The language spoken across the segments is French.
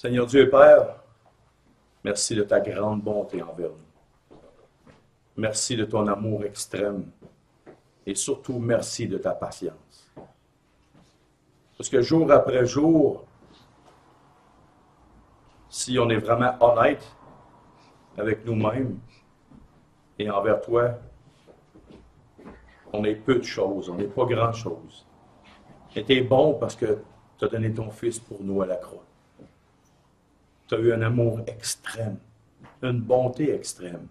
Seigneur Dieu et Père, merci de ta grande bonté envers nous. Merci de ton amour extrême et surtout merci de ta patience. Parce que jour après jour, si on est vraiment honnête avec nous-mêmes et envers toi, on est peu de choses, on n'est pas grand-chose. Et tu es bon parce que tu as donné ton Fils pour nous à la croix. Tu as eu un amour extrême, une bonté extrême.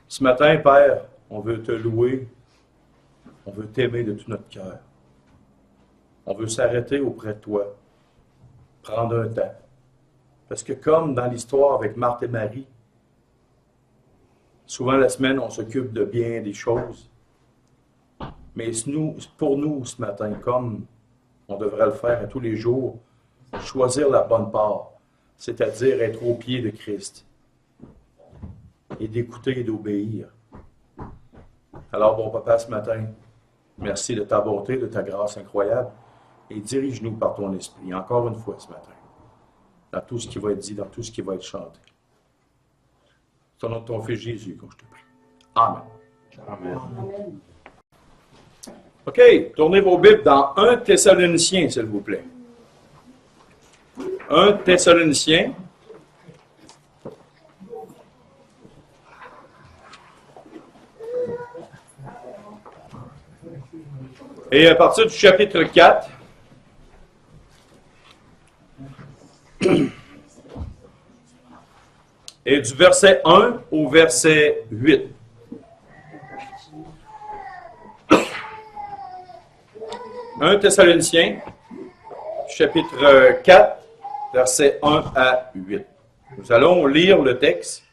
Ce matin, Père, on veut te louer, on veut t'aimer de tout notre cœur. On veut s'arrêter auprès de toi, prendre un temps. Parce que comme dans l'histoire avec Marthe et Marie, souvent la semaine, on s'occupe de bien des choses. Mais pour nous, ce matin, comme on devrait le faire à tous les jours, choisir la bonne part, c'est-à-dire être au pied de Christ et d'écouter et d'obéir. Alors, bon Papa, ce matin, merci de ta bonté, de ta grâce incroyable et dirige-nous par ton esprit, encore une fois ce matin, dans tout ce qui va être dit, dans tout ce qui va être chanté. C'est au nom de ton Fils Jésus que je te prie. Amen. Amen. Amen. OK, tournez vos Bibles dans 1 Thessaloniciens, s'il vous plaît. 1 Thessaloniciens. Et à partir du chapitre 4, et du verset 1 au verset 8. « 1 Thessaloniciens, chapitre 4, versets 1 à 8. Nous allons lire le texte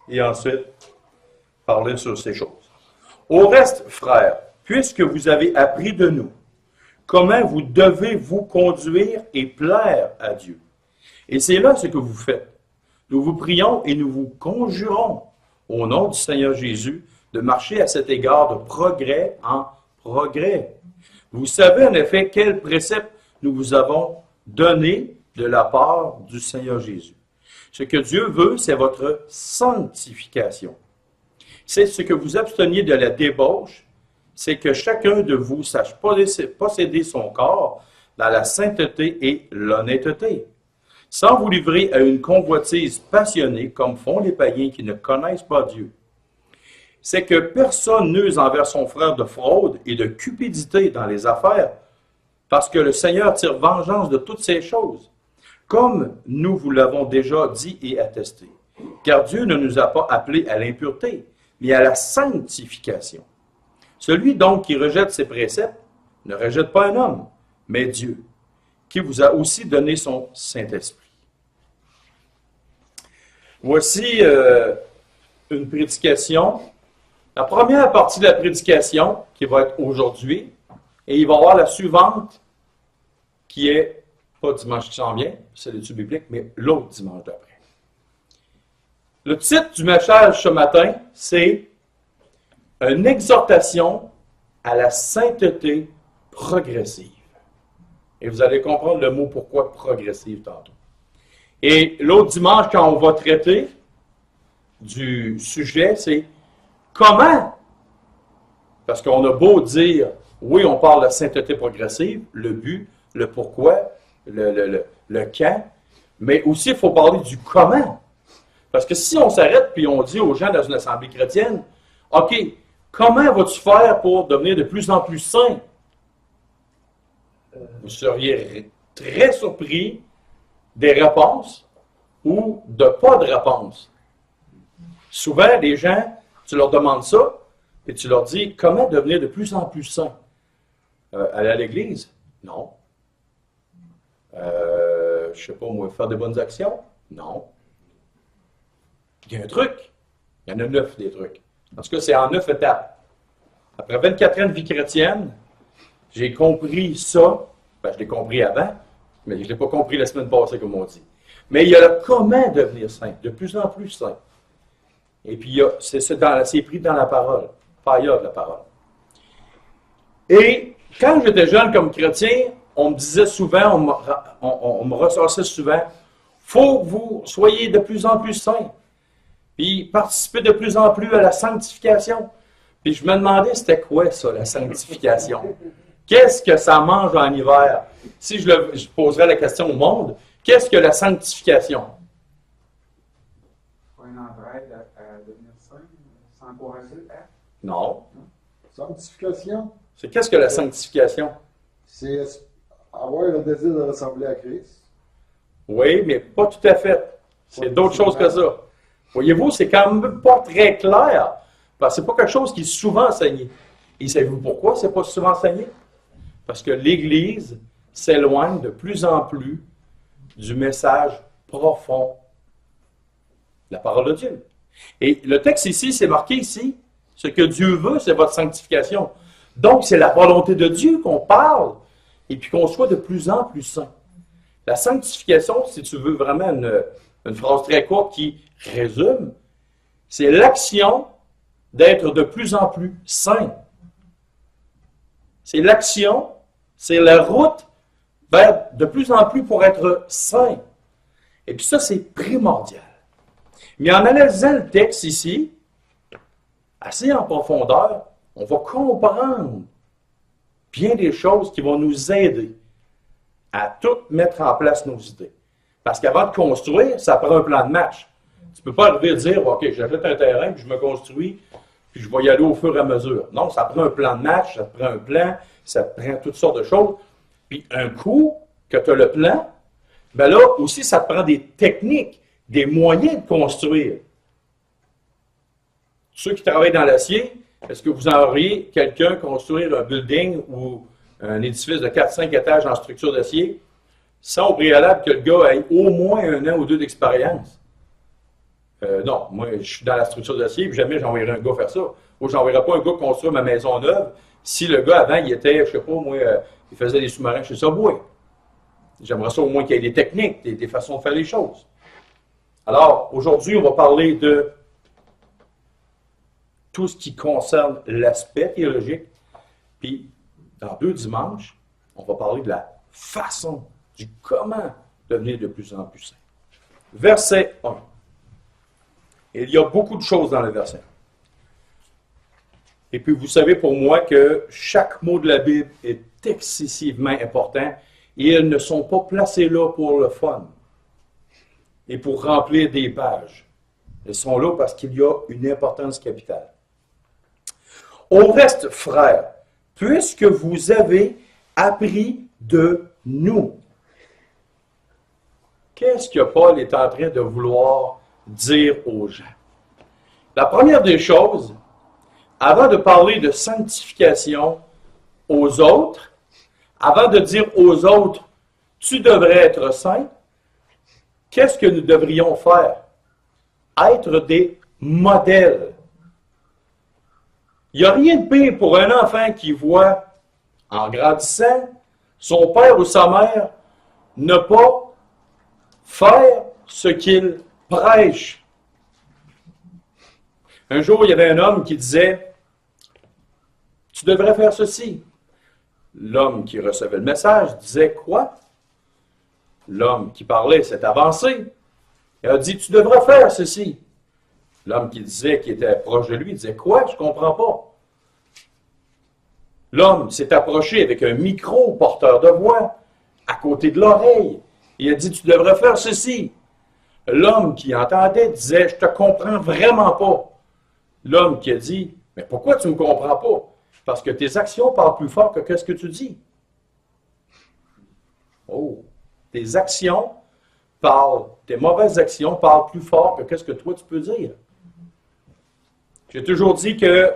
et ensuite parler sur ces choses. « Au reste, frères, puisque vous avez appris de nous, comment vous devez vous conduire et plaire à Dieu. Et c'est là ce que vous faites. Nous vous prions et nous vous conjurons, au nom du Seigneur Jésus, de marcher à cet égard de progrès en progrès. Vous savez en effet quels préceptes nous vous avons donnés de la part du Seigneur Jésus. Ce que Dieu veut, c'est votre sanctification. C'est ce que vous absteniez de la débauche, c'est que chacun de vous sache posséder son corps dans la sainteté et l'honnêteté, sans vous livrer à une convoitise passionnée comme font les païens qui ne connaissent pas Dieu. C'est que personne n'use envers son frère de fraude et de cupidité dans les affaires, parce que le Seigneur tire vengeance de toutes ces choses, comme nous vous l'avons déjà dit et attesté. Car Dieu ne nous a pas appelés à l'impureté, mais à la sanctification. Celui donc qui rejette ses préceptes ne rejette pas un homme, mais Dieu, qui vous a aussi donné son Saint-Esprit. Voici une prédication. La première partie de la prédication, qui va être aujourd'hui, et il va y avoir la suivante, qui est, pas dimanche qui s'en vient, c'est l'étude biblique, mais l'autre dimanche d'après. Le titre du message ce matin, c'est une exhortation à la sainteté progressive. Et vous allez comprendre le mot pourquoi progressive tantôt. Et l'autre dimanche, quand on va traiter du sujet, c'est comment? Parce qu'on a beau dire, oui, on parle de sainteté progressive, le but, le pourquoi, le quand, mais aussi il faut parler du comment. Parce que si on s'arrête puis on dit aux gens dans une assemblée chrétienne, OK, comment vas-tu faire pour devenir de plus en plus saint? Vous seriez très surpris des réponses ou de pas de réponse. Souvent, les gens, tu leur demandes ça, et tu leur dis, comment devenir de plus en plus saint? Aller à l'église? Non. Je sais pas, moi, faire des bonnes actions? Non. Il y a un truc. Il y en a 9 des trucs. En tout cas, c'est en 9 étapes. Après 24 ans de vie chrétienne, j'ai compris ça. Je l'ai compris avant, mais je ne l'ai pas compris la semaine passée, comme on dit. Mais il y a le comment devenir saint, de plus en plus saint. Et puis, c'est pris dans la parole. Fire de la parole. Et quand j'étais jeune comme chrétien, on me disait souvent, on me ressortait souvent, faut que vous soyez de plus en plus saints, puis participer de plus en plus à la sanctification. Puis je me demandais, c'était quoi ça, la sanctification? Qu'est-ce que ça mange en hiver? Si je poserais la question au monde, qu'est-ce que la sanctification? Pas une entraide à devenir saint, s'encourager à? Non. Sanctification, C'est qu'est-ce que la sanctification? c'est avoir le désir de ressembler à Christ. Oui, mais pas tout à fait. C'est d'autres choses que ça. Voyez-vous, c'est quand même pas très clair. Parce que c'est pas quelque chose qui est souvent enseigné. Et savez-vous pourquoi c'est pas souvent enseigné? Parce que l'Église s'éloigne de plus en plus du message profond de la parole de Dieu. Et le texte ici, c'est marqué ici, ce que Dieu veut, c'est votre sanctification. Donc, c'est la volonté de Dieu qu'on parle et puis qu'on soit de plus en plus saint. La sanctification, si tu veux vraiment une phrase très courte qui résume, c'est l'action d'être de plus en plus saint. C'est l'action, c'est la route vers de plus en plus pour être saint. Et puis ça, c'est primordial. Mais en analysant le texte ici, assez en profondeur, on va comprendre bien des choses qui vont nous aider à tout mettre en place nos idées. Parce qu'avant de construire, ça prend un plan de match. Tu ne peux pas arriver à dire, OK, j'achète un terrain, puis je me construis, puis je vais y aller au fur et à mesure. Non, ça prend un plan de match, ça prend un plan, ça prend toutes sortes de choses. Puis un coup que tu as le plan, bien là aussi, ça te prend des techniques, des moyens de construire. Ceux qui travaillent dans l'acier, est-ce que vous auriez quelqu'un construire un building ou un édifice de 4-5 étages en structure d'acier sans au préalable que le gars ait au moins 1 an ou 2 d'expérience? Non, moi, je suis dans la structure d'acier, puis jamais j'enverrai un gars faire ça. Ou j'enverrai pas un gars construire ma maison neuve si le gars, avant, il était, je sais pas, moi, il faisait des sous-marins chez Subway. J'aimerais ça au moins qu'il y ait des techniques, des façons de faire les choses. Alors, aujourd'hui, on va parler de tout ce qui concerne l'aspect théologique. Puis, dans 2 dimanches, on va parler de la façon, du comment devenir de plus en plus saint. Verset 1. Il y a beaucoup de choses dans le verset. Et puis, vous savez pour moi que chaque mot de la Bible est excessivement important et ils ne sont pas placés là pour le fun et pour remplir des pages. Ils sont là parce qu'il y a une importance capitale. Au reste, frères, puisque vous avez appris de nous. Qu'est-ce que Paul est en train de vouloir dire aux gens? La première des choses, avant de parler de sanctification aux autres, avant de dire aux autres, tu devrais être saint, qu'est-ce que nous devrions faire? Être des modèles. Il n'y a rien de pire pour un enfant qui voit, en grandissant, son père ou sa mère ne pas faire ce qu'il prêche. Un jour, il y avait un homme qui disait, « Tu devrais faire ceci. » L'homme qui recevait le message disait, « Quoi? » L'homme qui parlait s'est avancé. Il a dit, « Tu devrais faire ceci. » L'homme qui disait, qui était proche de lui, disait, « Quoi? Je ne comprends pas. » L'homme s'est approché avec un micro porteur de voix à côté de l'oreille. Il a dit, « Tu devrais faire ceci. » L'homme qui entendait disait, « Je ne te comprends vraiment pas. » L'homme qui a dit, « Mais pourquoi tu ne me comprends pas? Parce que tes actions parlent plus fort que ce que tu dis. » Oh, tes actions parlent, tes mauvaises actions parlent plus fort que ce que toi tu peux dire. J'ai toujours dit que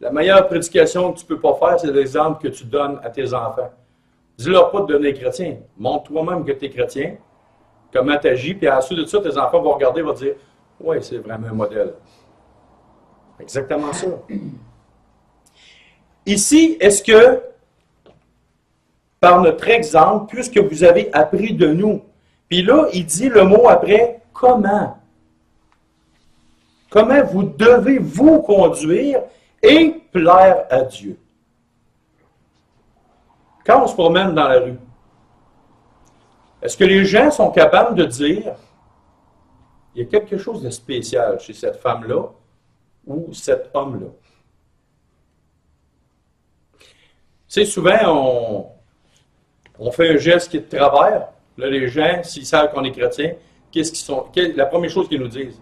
la meilleure prédication que tu ne peux pas faire, c'est l'exemple que tu donnes à tes enfants. Dis-leur pas de devenir chrétien. Montre toi-même que tu es chrétien, comment tu agis, puis à la suite de ça, tes enfants vont regarder et vont dire, « Oui, c'est vraiment un modèle. » Exactement ça. Ici, est-ce que, par notre exemple, puisque vous avez appris de nous, puis là, il dit le mot après, comment? Comment vous devez vous conduire et plaire à Dieu? Quand on se promène dans la rue, est-ce que les gens sont capables de dire il y a quelque chose de spécial chez cette femme-là ou cet homme-là? Tu sais, souvent, on fait un geste qui est de travers. Là, les gens, s'ils savent qu'on est chrétien, la première chose qu'ils nous disent?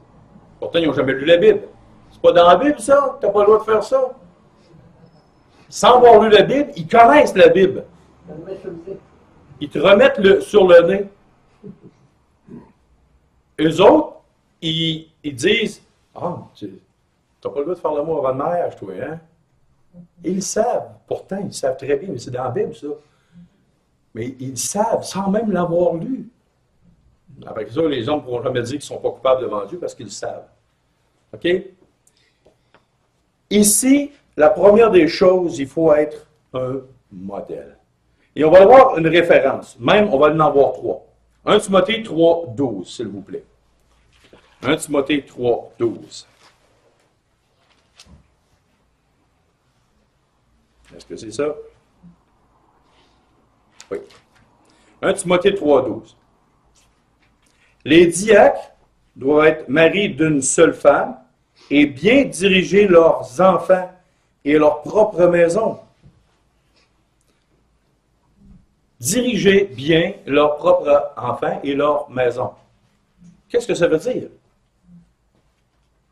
Pourtant, ils n'ont jamais lu la Bible. C'est pas dans la Bible, ça? Tu n'as pas le droit de faire ça? Sans avoir lu la Bible, ils connaissent la Bible. Ils te remettent sur le nez. Eux autres, ils disent ah, tu n'as pas le droit de faire l'amour avant le mariage, toi, hein? Ils le savent. Pourtant, ils savent très bien, mais c'est dans la Bible, ça. Mais ils savent sans même l'avoir lu. Après ça, les hommes ne pourront jamais dire qu'ils ne sont pas coupables devant Dieu parce qu'ils le savent. OK? Ici, la première des choses, il faut être un modèle. Et on va avoir une référence. Même, on va en avoir 3. 1 Timothée 3, 12, s'il vous plaît. 1 Timothée 3, 12. Est-ce que c'est ça? Oui. 1 Timothée 3, 12. Les diacres doivent être maris d'une seule femme et bien diriger leurs enfants et leur propre maison. Diriger bien leurs propres enfants et leur maison. Qu'est-ce que ça veut dire?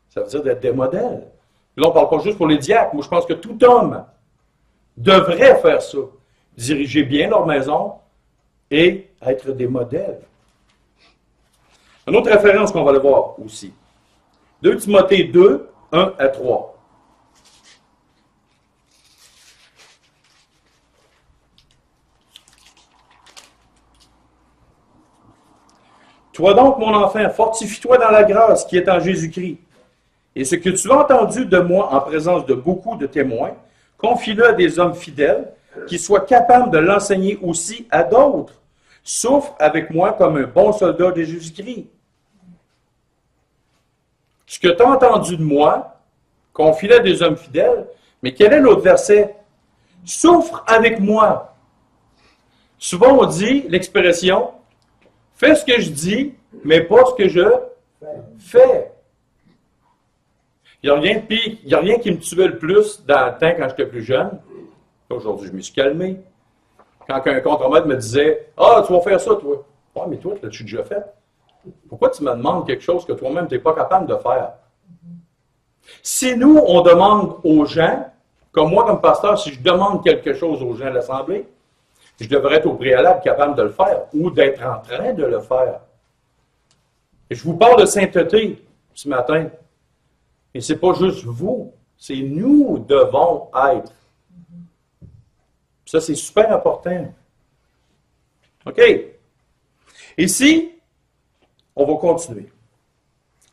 Ça veut dire d'être des modèles. Là, on ne parle pas juste pour les diacres. Moi, je pense que tout homme devrait faire ça. Diriger bien leur maison et être des modèles. Une autre référence qu'on va le voir aussi. 2 Timothée 2, 1 à 3. Toi donc, mon enfant, fortifie-toi dans la grâce qui est en Jésus-Christ. Et ce que tu as entendu de moi en présence de beaucoup de témoins, confie-le à des hommes fidèles qui soient capables de l'enseigner aussi à d'autres. Souffre avec moi comme un bon soldat de Jésus-Christ. Ce que tu as entendu de moi, confie-le à des hommes fidèles, mais quel est l'autre verset? Souffre avec moi. Souvent on dit l'expression fais ce que je dis, mais pas ce que je fais. Il n'y a rien qui me tuait le plus dans le temps quand j'étais plus jeune. Aujourd'hui, je me suis calmé. Quand un contremaître me disait ah, tu vas faire ça, toi. Ah, mais toi, l'as-tu déjà fait? Pourquoi tu me demandes quelque chose que toi-même, tu n'es pas capable de faire? Si nous, on demande aux gens, comme moi, comme pasteur, si je demande quelque chose aux gens de l'Assemblée, je devrais être au préalable capable de le faire ou d'être en train de le faire. Et je vous parle de sainteté ce matin. Et ce n'est pas juste vous, c'est nous devons être. Ça, c'est super important. OK? Ici, on va continuer.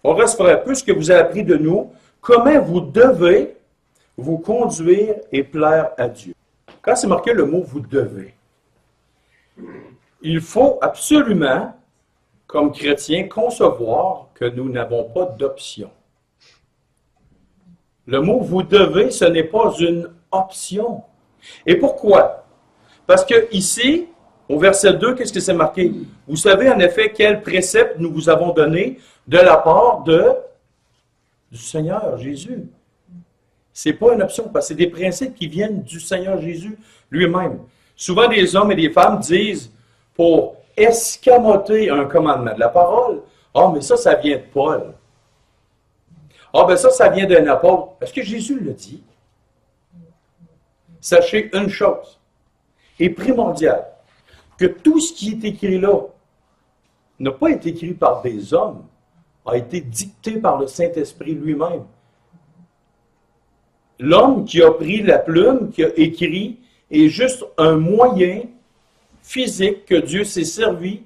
On reste frère, plus que vous avez appris de nous, comment vous devez vous conduire et plaire à Dieu. Quand c'est marqué le mot « vous devez », il faut absolument, comme chrétiens, concevoir que nous n'avons pas d'option. Le mot « vous devez », ce n'est pas une option. Et pourquoi? Parce que ici, au verset 2, qu'est-ce que c'est marqué? Vous savez en effet quel précepte nous vous avons donné de la part du Seigneur Jésus. Ce n'est pas une option, parce que c'est des principes qui viennent du Seigneur Jésus lui-même. Souvent, des hommes et des femmes disent, pour escamoter un commandement de la parole, « Ah, mais ça vient de Paul. Ah, ben ça vient d'un apôtre. » Est-ce que Jésus le dit? Sachez une chose, est primordiale, que tout ce qui est écrit là n'a pas été écrit par des hommes, a été dicté par le Saint-Esprit lui-même. L'homme qui a pris la plume, qui a écrit, est juste un moyen physique que Dieu s'est servi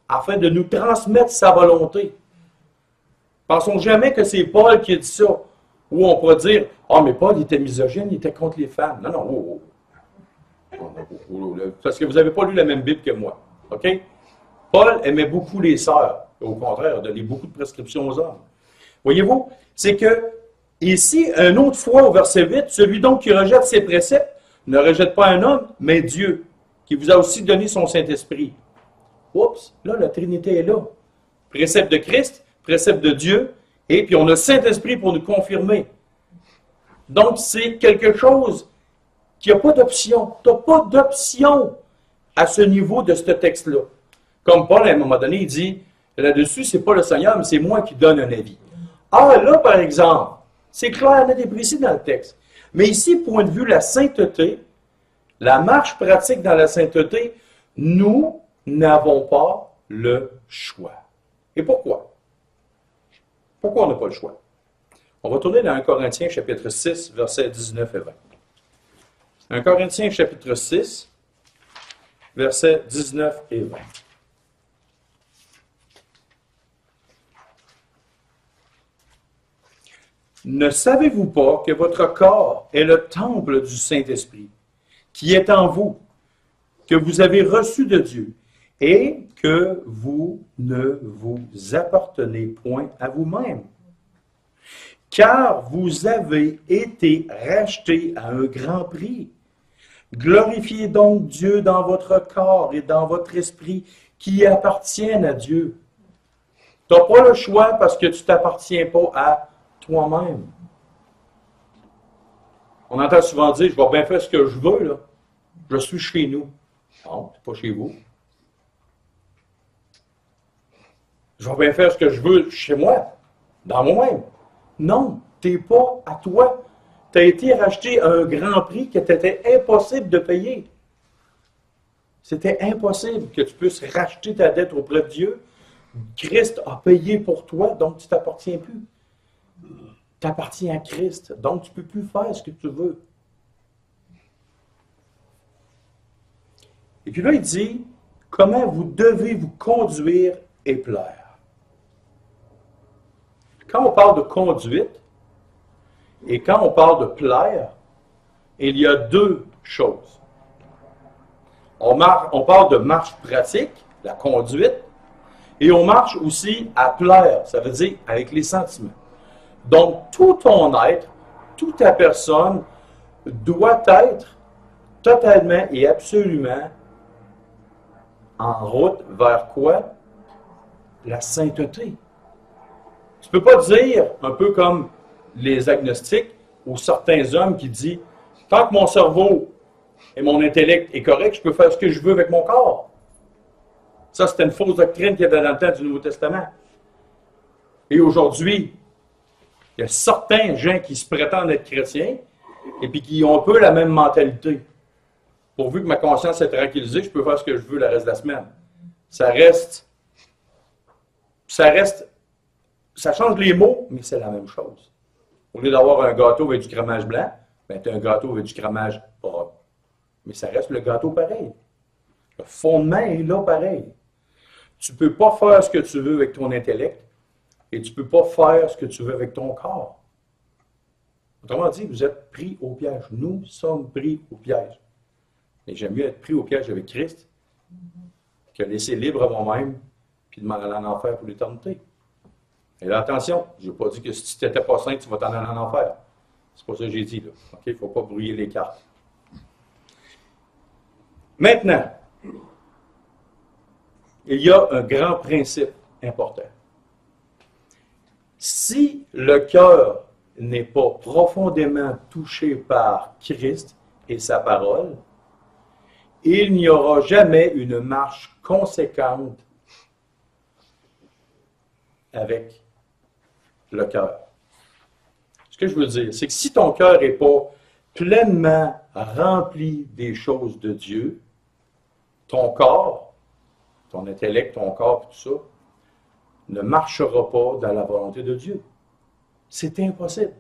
afin de nous transmettre sa volonté. Pensons jamais que c'est Paul qui a dit ça, où on pourrait dire « Ah, mais Paul, il était misogyne, il était contre les femmes. » Non, non, parce que vous n'avez pas lu la même Bible que moi. OK? Paul aimait beaucoup les sœurs. Au contraire, il donnait beaucoup de prescriptions aux hommes. Voyez-vous, c'est que ici, une autre fois au verset 8, celui donc qui rejette ses préceptes ne rejette pas un homme, mais Dieu, qui vous a aussi donné son Saint-Esprit. Oups, là, la Trinité est là. Précepte de Christ, précepte de Dieu, et puis on a le Saint-Esprit pour nous confirmer. Donc, c'est quelque chose qui n'a pas d'option. Tu n'as pas d'option à ce niveau de ce texte-là. Comme Paul, à un moment donné, il dit, là-dessus, c'est pas le Seigneur, mais c'est moi qui donne un avis. Ah, là, par exemple, c'est clair, net et précis dans le texte. Mais ici, point de vue la sainteté, la marche pratique dans la sainteté, nous n'avons pas le choix. Et pourquoi? Pourquoi on n'a pas le choix? On va tourner dans 1 Corinthiens, chapitre 6, versets 19 et 20. 1 Corinthiens, chapitre 6, versets 19 et 20. Ne savez-vous pas que votre corps est le temple du Saint-Esprit, qui est en vous, que vous avez reçu de Dieu, et que vous ne vous appartenez point à vous-même? Car vous avez été rachetés à un grand prix. Glorifiez donc Dieu dans votre corps et dans votre esprit qui appartiennent à Dieu. Tu n'as pas le choix parce que tu ne t'appartiens pas à toi-même. On entend souvent dire, je vais bien faire ce que je veux, là. Je suis chez nous. Non, tu n'es pas chez vous. Je vais bien faire ce que je veux chez moi, dans moi-même. Non, tu n'es pas à toi. Tu as été racheté à un grand prix que c'était impossible de payer. C'était impossible que tu puisses racheter ta dette auprès de Dieu. Christ a payé pour toi, donc tu ne t'appartiens plus. Tu appartiens à Christ, donc tu ne peux plus faire ce que tu veux. Et puis là, il dit, comment vous devez vous conduire et plaire. Quand on parle de conduite et quand on parle de plaire, il y a deux choses. On parle de marche pratique, la conduite, et on marche aussi à plaire, ça veut dire avec les sentiments. Donc, tout ton être, toute ta personne doit être totalement et absolument en route vers quoi? La sainteté. Tu ne peux pas dire, un peu comme les agnostiques ou certains hommes qui disent « Tant que mon cerveau et mon intellect est correct, je peux faire ce que je veux avec mon corps. » Ça, c'était une fausse doctrine qui était dans le temps du Nouveau Testament. Et aujourd'hui, il y a certains gens qui se prétendent être chrétiens et puis qui ont un peu la même mentalité. Pourvu que ma conscience est tranquillisée, je peux faire ce que je veux le reste de la semaine. Ça change les mots, mais c'est la même chose. Au lieu d'avoir un gâteau avec du crémage blanc, ben, tu as un gâteau avec du crémage brun. Mais ça reste le gâteau pareil. Le fondement est là pareil. Tu ne peux pas faire ce que tu veux avec ton intellect et tu ne peux pas faire ce que tu veux avec ton corps. Autrement dit, vous êtes pris au piège. Nous sommes pris au piège. Et j'aime mieux être pris au piège avec Christ que laisser libre à moi-même puis de m'en aller en enfer pour l'éternité. Et là, attention, je n'ai pas dit que si tu n'étais pas saint, tu vas t'en aller en enfer. C'est pas ça que j'ai dit, là. OK? Il ne faut pas brouiller les cartes. Maintenant, il y a un grand principe important. Si le cœur n'est pas profondément touché par Christ et sa parole, il n'y aura jamais une marche conséquente avec le cœur. Ce que je veux dire, c'est que si ton cœur n'est pas pleinement rempli des choses de Dieu, ton corps, ton intellect, ton corps, tout ça, ne marchera pas dans la volonté de Dieu. C'est impossible.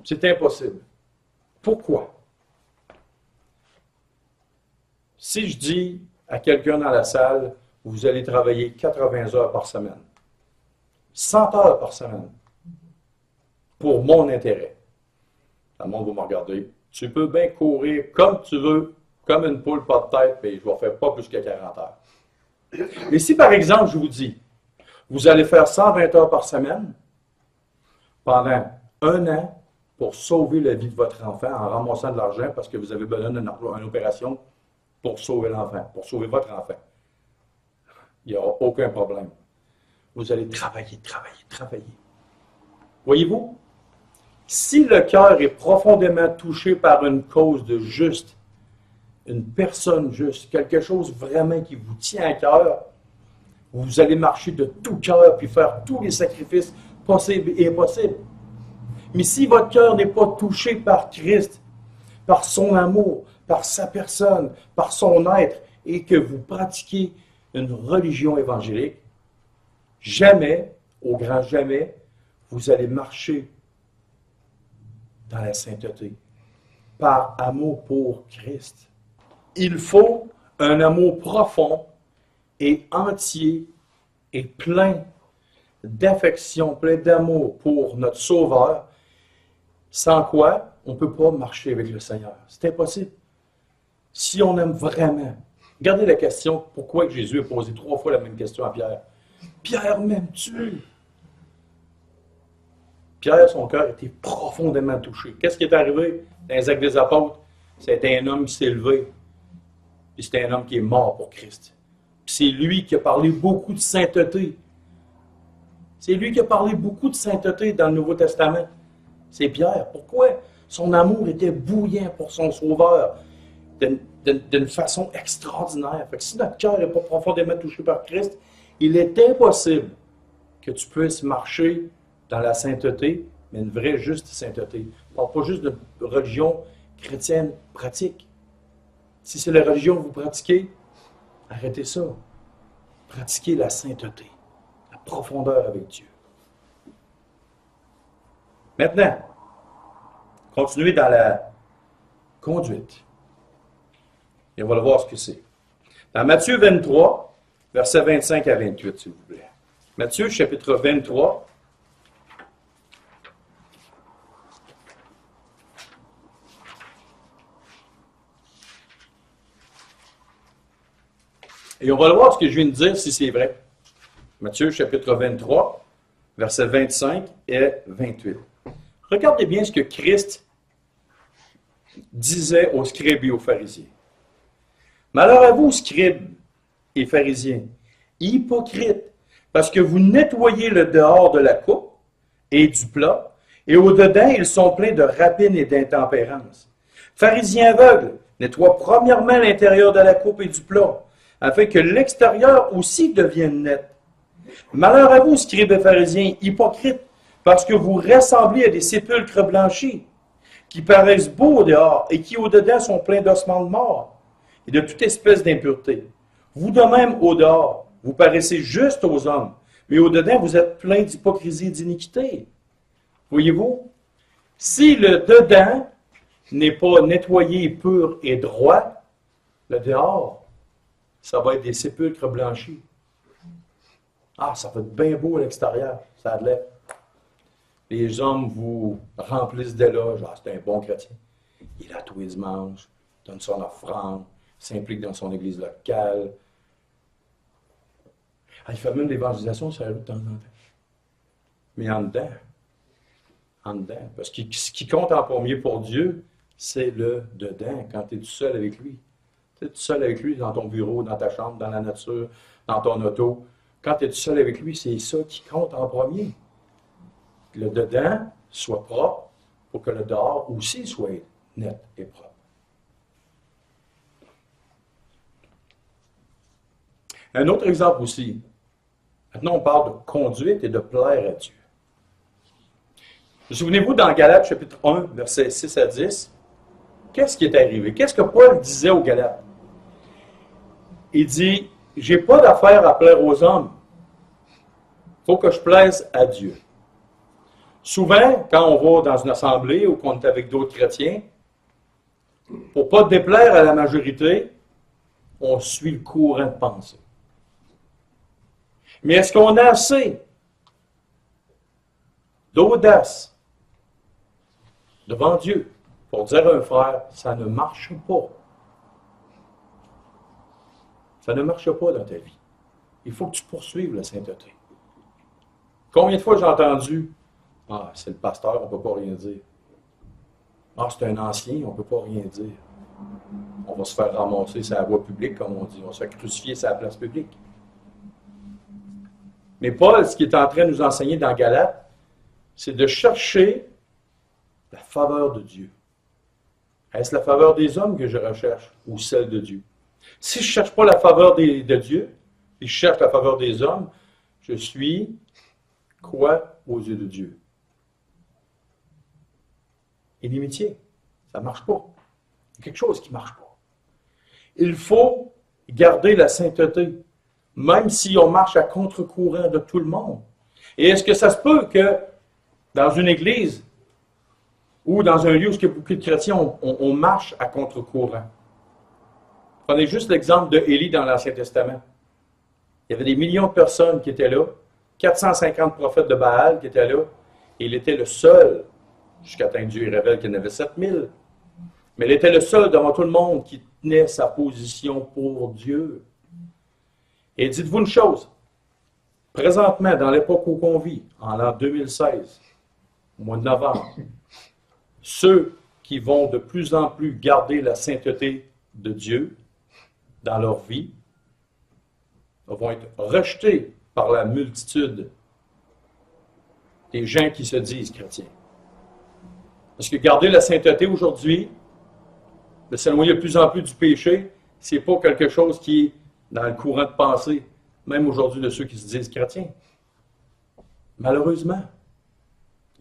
C'est impossible. Pourquoi? Si je dis à quelqu'un dans la salle, vous allez travailler 80 heures par semaine, 100 heures par semaine, pour mon intérêt, le monde va me regarder. Tu peux bien courir comme tu veux, comme une poule pas de tête, mais je ne vais faire pas plus que 40 heures. Mais si, par exemple, je vous dis, vous allez faire 120 heures par semaine pendant 1 an pour sauver la vie de votre enfant en ramassant de l'argent parce que vous avez besoin d'une opération pour sauver l'enfant, pour sauver votre enfant. Il n'y aura aucun problème. Vous allez travailler, travailler, travailler. Voyez-vous, si le cœur est profondément touché par une cause de juste, une personne juste, quelque chose vraiment qui vous tient à cœur, vous allez marcher de tout cœur puis faire tous les sacrifices possibles et impossibles. Mais si votre cœur n'est pas touché par Christ, par son amour, par sa personne, par son être, et que vous pratiquez une religion évangélique, jamais, au grand jamais, vous allez marcher dans la sainteté, par amour pour Christ. Il faut un amour profond et entier et plein d'affection, plein d'amour pour notre Sauveur, sans quoi on ne peut pas marcher avec le Seigneur. C'est impossible. Si on aime vraiment. Regardez la question, pourquoi Jésus a posé 3 fois la même question à Pierre. Pierre, m'aimes-tu? Pierre, son cœur était profondément touché. Qu'est-ce qui est arrivé dans les Actes des Apôtres? C'était un homme qui s'est levé. Puis c'était un homme qui est mort pour Christ. Puis c'est lui qui a parlé beaucoup de sainteté. C'est lui qui a parlé beaucoup de sainteté dans le Nouveau Testament. C'est Pierre. Pourquoi? Son amour était bouillant pour son Sauveur d'une façon extraordinaire. Fait que si notre cœur n'est pas profondément touché par Christ, il est impossible que tu puisses marcher dans la sainteté, mais une vraie juste sainteté. On ne parle pas juste de religion chrétienne pratique. Si c'est la religion que vous pratiquez, arrêtez ça. Pratiquez la sainteté, la profondeur avec Dieu. Maintenant, continuez dans la conduite. Et on va le voir ce que c'est. Dans Matthieu 23, versets 25 à 28, s'il vous plaît. Matthieu, chapitre 23. Et on va le voir ce que je viens de dire, si c'est vrai. Matthieu, chapitre 23, versets 25 et 28. Regardez bien ce que Christ disait aux scribes et aux pharisiens. Malheur à vous, scribes et pharisiens, hypocrites, parce que vous nettoyez le dehors de la coupe et du plat, et au-dedans, ils sont pleins de rapine et d'intempérance. Pharisiens aveugles, nettoie premièrement l'intérieur de la coupe et du plat, afin que l'extérieur aussi devienne net. Malheur à vous, scribes et pharisiens, hypocrites, parce que vous ressemblez à des sépulcres blanchis, qui paraissent beaux au dehors et qui au-dedans sont pleins d'ossements de mort et de toute espèce d'impureté. Vous de même, au dehors, vous paraissez juste aux hommes, mais au-dedans, vous êtes pleins d'hypocrisie et d'iniquité. Voyez-vous? Si le dedans n'est pas nettoyé, pur et droit, le dehors, ça va être des sépulcres blanchis. Ah, ça va être bien beau à l'extérieur, ça a de l'air. Les hommes vous remplissent d'éloges. Ah, c'est un bon chrétien. Il a tous les dimanches, donne son offrande, s'implique dans son église locale. Ah, il fait même l'évangélisation sur la rue de temps en temps. Mais en dedans, parce que ce qui compte en premier pour Dieu, c'est le dedans, quand tu es tout seul avec lui. Tu es tout seul avec lui dans ton bureau, dans ta chambre, dans la nature, dans ton auto. Quand tu es tout seul avec lui, c'est ça qui compte en premier. Que le dedans soit propre pour que le dehors aussi soit net et propre. Un autre exemple aussi. Maintenant, on parle de conduite et de plaire à Dieu. Souvenez-vous, dans Galates, chapitre 1, versets 6 à 10, qu'est-ce qui est arrivé? Qu'est-ce que Paul disait aux Galates? Il dit, « J'ai pas d'affaire à plaire aux hommes. Il faut que je plaise à Dieu. » Souvent, quand on va dans une assemblée ou qu'on est avec d'autres chrétiens, pour ne pas déplaire à la majorité, on suit le courant de pensée. Mais est-ce qu'on a assez d'audace devant Dieu pour dire à un frère, ça ne marche pas. Ça ne marche pas dans ta vie. Il faut que tu poursuives la sainteté. Combien de fois j'ai entendu, ah, c'est le pasteur, on ne peut pas rien dire. Ah, c'est un ancien, on ne peut pas rien dire. On va se faire ramasser sur la voie publique, comme on dit. On va se faire crucifier sur la place publique. Mais Paul, ce qu'il est en train de nous enseigner dans Galates, c'est de chercher la faveur de Dieu. Est-ce la faveur des hommes que je recherche ou celle de Dieu? Si je ne cherche pas la faveur de Dieu, et je cherche la faveur des hommes, je suis quoi aux yeux de Dieu? Inimitié. Ça ne marche pas. Il y a quelque chose qui ne marche pas. Il faut garder la sainteté, même si on marche à contre-courant de tout le monde. Et est-ce que ça se peut que dans une église ou dans un lieu où il y a beaucoup de chrétiens, on marche à contre-courant? Prenez juste l'exemple de Élie dans l'Ancien Testament. Il y avait des millions de personnes qui étaient là, 450 prophètes de Baal qui étaient là, et il était le seul, jusqu'à temps que Dieu révèle qu'il y en avait 7000, mais il était le seul devant tout le monde qui tenait sa position pour Dieu. Et dites-vous une chose, présentement, dans l'époque où on vit, en l'an 2016, au mois de novembre, ceux qui vont de plus en plus garder la sainteté de Dieu dans leur vie vont être rejetés par la multitude des gens qui se disent chrétiens. Parce que garder la sainteté aujourd'hui, de s'éloigner de plus en plus du péché, c'est pas quelque chose qui est dans le courant de pensée, même aujourd'hui de ceux qui se disent chrétiens. Malheureusement,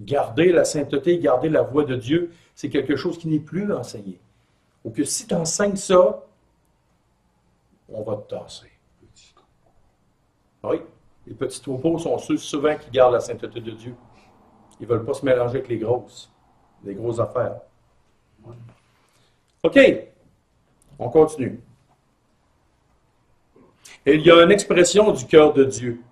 garder la sainteté, garder la voie de Dieu, c'est quelque chose qui n'est plus enseigné. Ou que si tu enseignes ça, on va te tasser. Oui, les petits troupeaux sont ceux souvent qui gardent la sainteté de Dieu. Ils ne veulent pas se mélanger avec les grosses affaires. OK, on continue. Et il y a une expression du cœur de Dieu.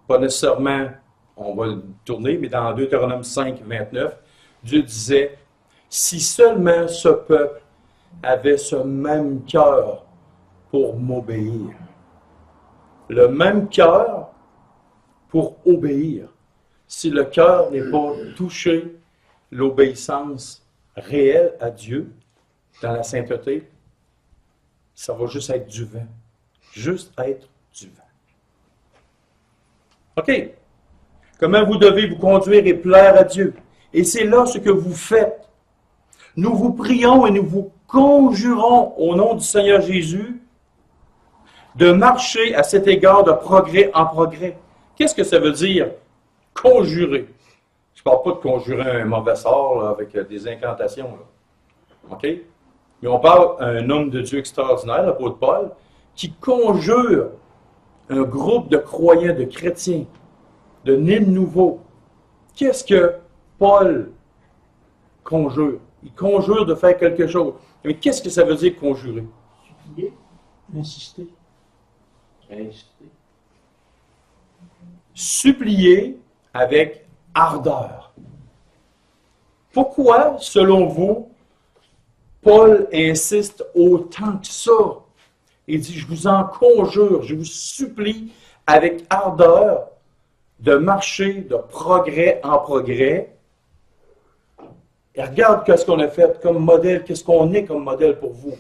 Pas nécessairement, on va le tourner, mais dans Deutéronome 5, 29, Dieu disait, « Si seulement ce peuple avait ce même cœur pour m'obéir. » Le même cœur pour obéir. Si le cœur n'est pas touché, l'obéissance réelle à Dieu, dans la sainteté, ça va juste être du vent. Juste être du vent. OK. Comment vous devez vous conduire et plaire à Dieu? Et c'est là ce que vous faites. Nous vous prions et nous vous conjurons au nom du Seigneur Jésus de marcher à cet égard de progrès en progrès. Qu'est-ce que ça veut dire? Conjurer. Je ne parle pas de conjurer un mauvais sort là, avec des incantations. Là. OK? Mais on parle d'un homme de Dieu extraordinaire, l'apôtre Paul, qui conjure un groupe de croyants, de chrétiens, de nés nouveaux. Qu'est-ce que Paul conjure? Il conjure de faire quelque chose. Mais qu'est-ce que ça veut dire conjurer? Supplier, insister. Insister. Supplier avec ardeur. Pourquoi, selon vous, Paul insiste autant que ça? Il dit, je vous en conjure, je vous supplie avec ardeur de marcher de progrès en progrès. Et regarde qu'est-ce qu'on a fait comme modèle, qu'est-ce qu'on est comme modèle pour vous.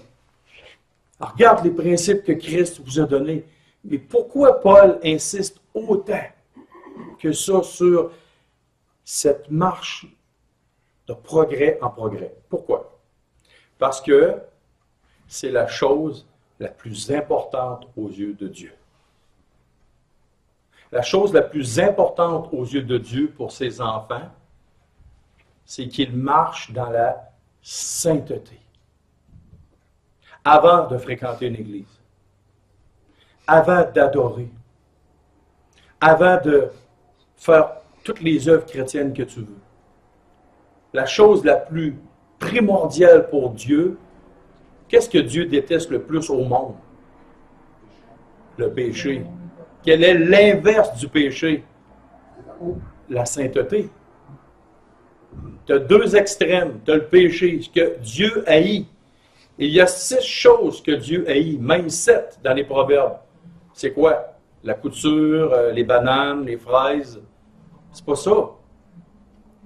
Alors, regarde les principes que Christ vous a donnés. Mais pourquoi Paul insiste autant que ça sur cette marche de progrès en progrès? Pourquoi? Parce que c'est la chose la plus importante aux yeux de Dieu. La chose la plus importante aux yeux de Dieu pour ses enfants, c'est qu'ils marchent dans la sainteté. Avant de fréquenter une église, avant d'adorer, avant de faire toutes les œuvres chrétiennes que tu veux. La chose la plus primordiale pour Dieu, qu'est-ce que Dieu déteste le plus au monde? Le péché. Quel est l'inverse du péché? La sainteté. Tu as deux extrêmes. Tu as le péché, ce que Dieu haït. Il y a 6 choses que Dieu haït, même 7 dans les Proverbes. C'est quoi? La couture, les bananes, les fraises. C'est pas ça.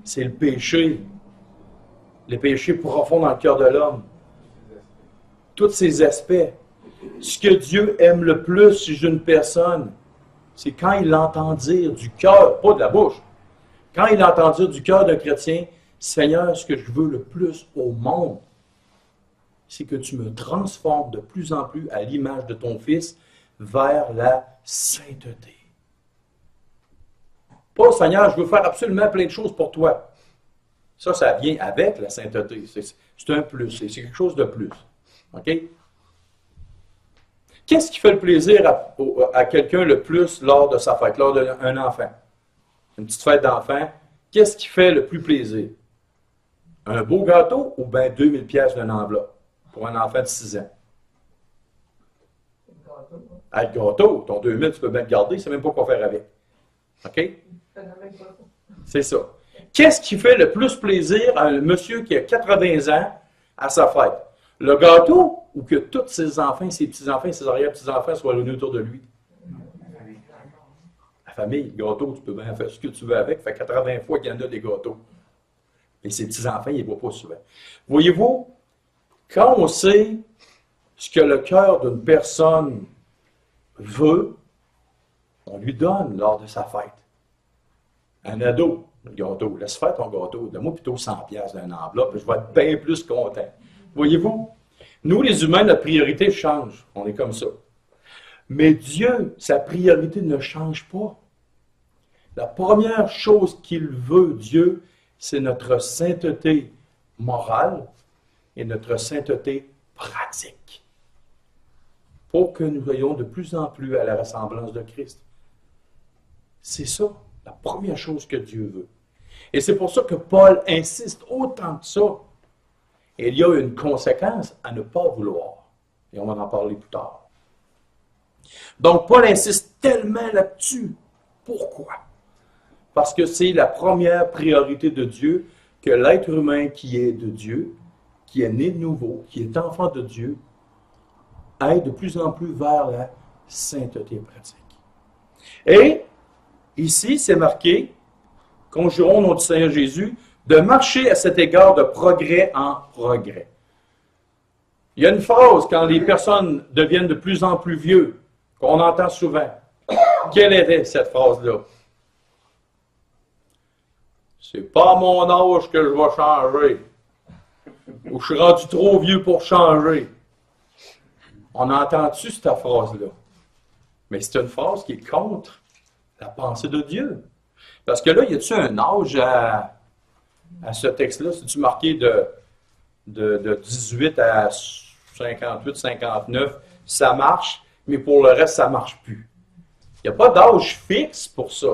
C'est le péché. les péchés profonds dans le cœur de l'homme, tous ces aspects. Ce que Dieu aime le plus chez une personne, c'est quand il l'entend dire du cœur, pas de la bouche, quand il entend dire du cœur d'un chrétien, Seigneur, ce que je veux le plus au monde, c'est que tu me transformes de plus en plus à l'image de ton Fils vers la sainteté. Pas, Seigneur, je veux faire absolument plein de choses pour toi. Ça vient avec la sainteté. C'est un plus, c'est quelque chose de plus. OK? Qu'est-ce qui fait le plaisir à quelqu'un le plus lors de sa fête, lors d'un enfant? Une petite fête d'enfant, qu'est-ce qui fait le plus plaisir? Un beau gâteau ou bien 2000 pièces d'une enveloppe pour un enfant de 6 ans? Le gâteau, ton 2000, tu peux bien le garder, tu ne sais même pas quoi faire avec. OK? C'est ça. Qu'est-ce qui fait le plus plaisir à un monsieur qui a 80 ans à sa fête? Le gâteau ou que tous ses enfants, ses petits-enfants, ses arrière-petits-enfants soient réunis autour de lui? La famille, le gâteau, tu peux bien faire ce que tu veux avec. Ça fait 80 fois qu'il y en a des gâteaux. Et ses petits-enfants, ils ne les voient pas souvent. Voyez-vous, quand on sait ce que le cœur d'une personne veut, on lui donne lors de sa fête. Un ado, le gâteau, laisse faire ton gâteau. Donne-moi plutôt 100 pièces dans une enveloppe, je vais être bien plus content. Voyez-vous, nous les humains, notre priorité change. On est comme ça. Mais Dieu, sa priorité ne change pas. La première chose qu'il veut, Dieu, c'est notre sainteté morale et notre sainteté pratique. Pour que nous soyons de plus en plus à la ressemblance de Christ. C'est ça, la première chose que Dieu veut. Et c'est pour ça que Paul insiste autant de ça. Et il y a une conséquence à ne pas vouloir. Et on va en parler plus tard. Donc, Paul insiste tellement là-dessus. Pourquoi? Parce que c'est la première priorité de Dieu que l'être humain qui est de Dieu, qui est né de nouveau, qui est enfant de Dieu, aille de plus en plus vers la sainteté pratique. Et ici, c'est marqué, conjurons au nom du Seigneur Jésus, de marcher à cet égard de progrès en progrès. Il y a une phrase, quand les personnes deviennent de plus en plus vieux, qu'on entend souvent. Quelle était cette phrase-là? C'est pas à mon âge que je vais changer. Ou je suis rendu trop vieux pour changer. On entend-tu cette phrase-là? Mais c'est une phrase qui est contre la pensée de Dieu. Parce que là, y a-t-il un âge à ce texte-là? C'est-tu marqué de 18 à 58, 59? Ça marche, mais pour le reste, ça ne marche plus. Il n'y a pas d'âge fixe pour ça.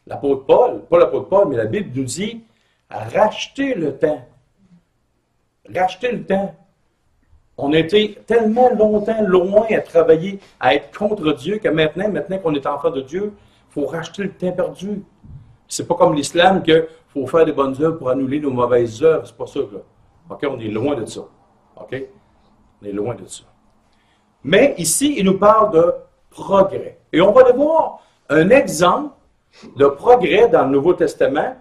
L'apôtre Paul, pas l'apôtre Paul, mais la Bible nous dit rachetez le temps. Rachetez le temps. On a été tellement longtemps loin à travailler, à être contre Dieu, que maintenant qu'on est enfant de Dieu, il faut racheter le temps perdu. C'est pas comme l'islam qu'il faut faire des bonnes œuvres pour annuler nos mauvaises œuvres. C'est pas ça, là. OK? On est loin de ça. OK? On est loin de ça. Mais ici, il nous parle de progrès. Et on va aller voir un exemple de progrès dans le Nouveau Testament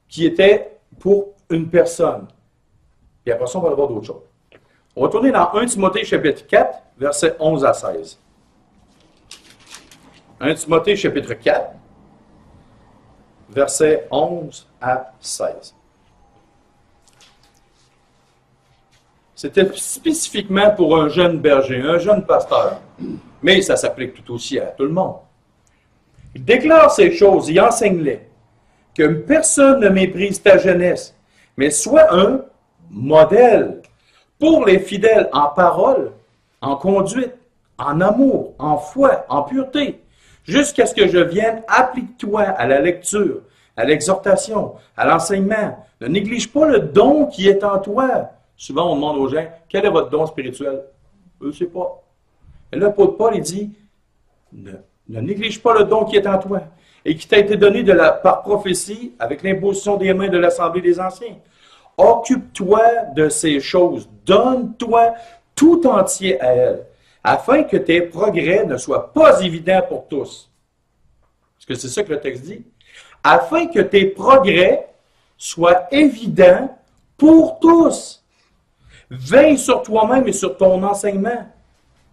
qui était pour une personne. Et après ça, on va aller voir d'autres choses. On va tourner dans 1 Timothée chapitre 4, versets 11 à 16. 1 Timothée chapitre 4, versets 11 à 16. C'était spécifiquement pour un jeune berger, un jeune pasteur. Mais ça s'applique tout aussi à tout le monde. Il déclare ces choses et enseigne-les. Que personne ne méprise ta jeunesse, mais sois un modèle pour les fidèles en parole, en conduite, en amour, en foi, en pureté. Jusqu'à ce que je vienne, applique-toi à la lecture, à l'exhortation, à l'enseignement. Ne néglige pas le don qui est en toi. Souvent, on demande aux gens, quel est votre don spirituel? Eux, je ne sais pas. Et là, l'apôtre Paul, il dit, ne néglige pas le don qui est en toi et qui t'a été donné par prophétie avec l'imposition des mains de l'Assemblée des Anciens. Occupe-toi de ces choses. Donne-toi tout entier à elles, afin que tes progrès ne soient pas évidents pour tous. Parce que c'est ça que le texte dit. Afin que tes progrès soit évident pour tous. Veille sur toi-même et sur ton enseignement.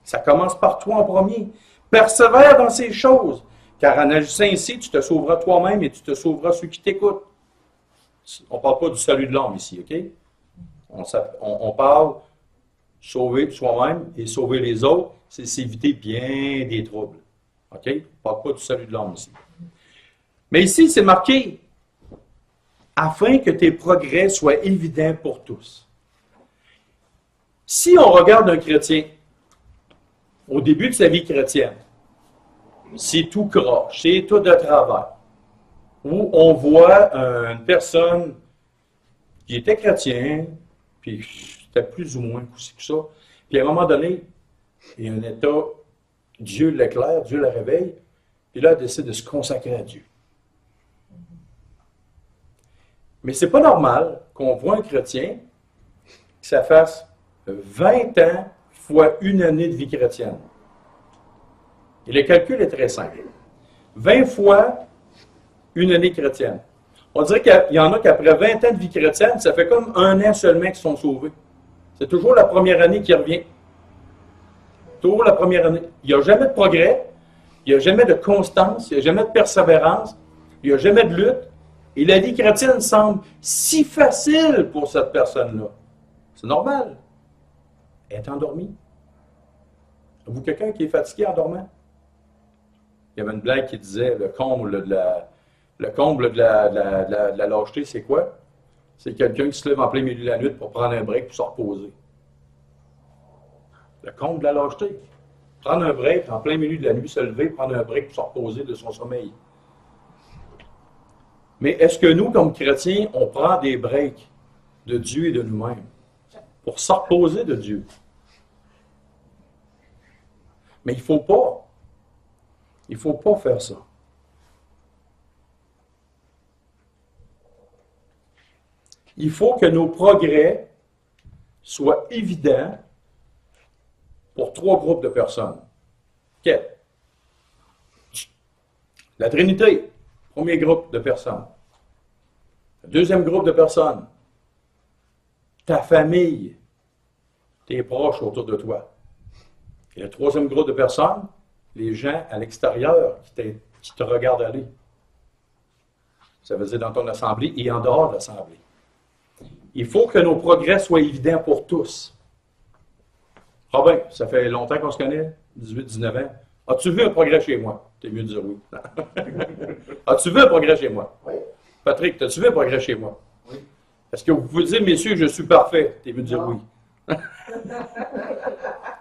Ça commence par toi en premier. Persévère dans ces choses, car en agissant ainsi, tu te sauveras toi-même et tu te sauveras ceux qui t'écoutent. On ne parle pas du salut de l'homme ici, OK? On parle sauver soi-même et sauver les autres, c'est s'éviter bien des troubles. OK? On ne parle pas du salut de l'homme ici. Mais ici, c'est marqué afin que tes progrès soient évidents pour tous. Si on regarde un chrétien au début de sa vie chrétienne, c'est tout croche, c'est tout de travers, où on voit une personne qui était chrétien, puis c'était plus ou moins aussi que ça, puis à un moment donné, il y a un état, Dieu l'éclaire, Dieu le réveille, puis là, elle décide de se consacrer à Dieu. Mais c'est pas normal qu'on voit un chrétien que ça fasse 20 ans fois une année de vie chrétienne. Et le calcul est très simple. 20 fois une année chrétienne. On dirait qu'il y en a qu'après 20 ans de vie chrétienne, ça fait comme un an seulement qu'ils sont sauvés. C'est toujours la première année qui revient. Toujours la première année. Il n'y a jamais de progrès, il n'y a jamais de constance, il n'y a jamais de persévérance, il n'y a jamais de lutte. Et la vie chrétienne semble si facile pour cette personne-là. C'est normal. Elle est endormie. Avez-vous quelqu'un qui est fatigué en dormant? Il y avait une blague qui disait le comble de la lâcheté, c'est quoi? C'est quelqu'un qui se lève en plein milieu de la nuit pour prendre un break pour se reposer. Le comble de la lâcheté. Prendre un break en plein milieu de la nuit, se lever, prendre un break pour se reposer de son sommeil. Mais est-ce que nous, comme chrétiens, on prend des breaks de Dieu et de nous-mêmes pour se reposer de Dieu? Mais il ne faut pas. Il ne faut pas faire ça. Il faut que nos progrès soient évidents pour 3 groupes de personnes. Quels? La Trinité, premier groupe de personnes. Le deuxième groupe de personnes, ta famille, tes proches autour de toi. Et le troisième groupe de personnes, les gens à l'extérieur qui te regardent aller. Ça veut dire dans ton assemblée et en dehors de l'assemblée. Il faut que nos progrès soient évidents pour tous. Robin, ça fait longtemps qu'on se connaît, 18-19 ans. As-tu vu un progrès chez moi? T'es mieux de dire oui. As-tu vu un progrès chez moi? Oui. Patrick, as-tu vu un progrès chez moi? Oui. Est-ce que vous pouvez dire, messieurs, je suis parfait? T'es mieux de dire oui.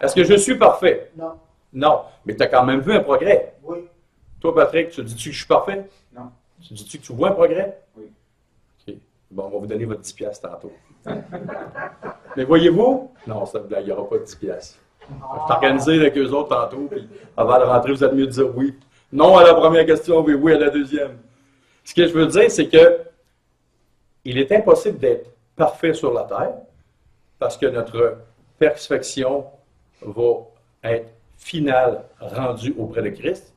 Est-ce que je suis parfait? Non. Non. Mais tu as quand même vu un progrès. Oui. Toi, Patrick, tu dis-tu que je suis parfait? Non. Tu dis-tu que tu vois un progrès? Oui. OK. Bon, on va vous donner votre 10$ tantôt. Mais voyez-vous? Non, ça, il n'y aura pas de 10$. Je suis organisé avec eux autres tantôt, puis avant de rentrer, vous êtes mieux de dire oui. Non à la première question, mais oui à la deuxième. Ce que je veux dire, c'est que il est impossible d'être parfait sur la terre, parce que notre perfection va être finale, rendue auprès de Christ.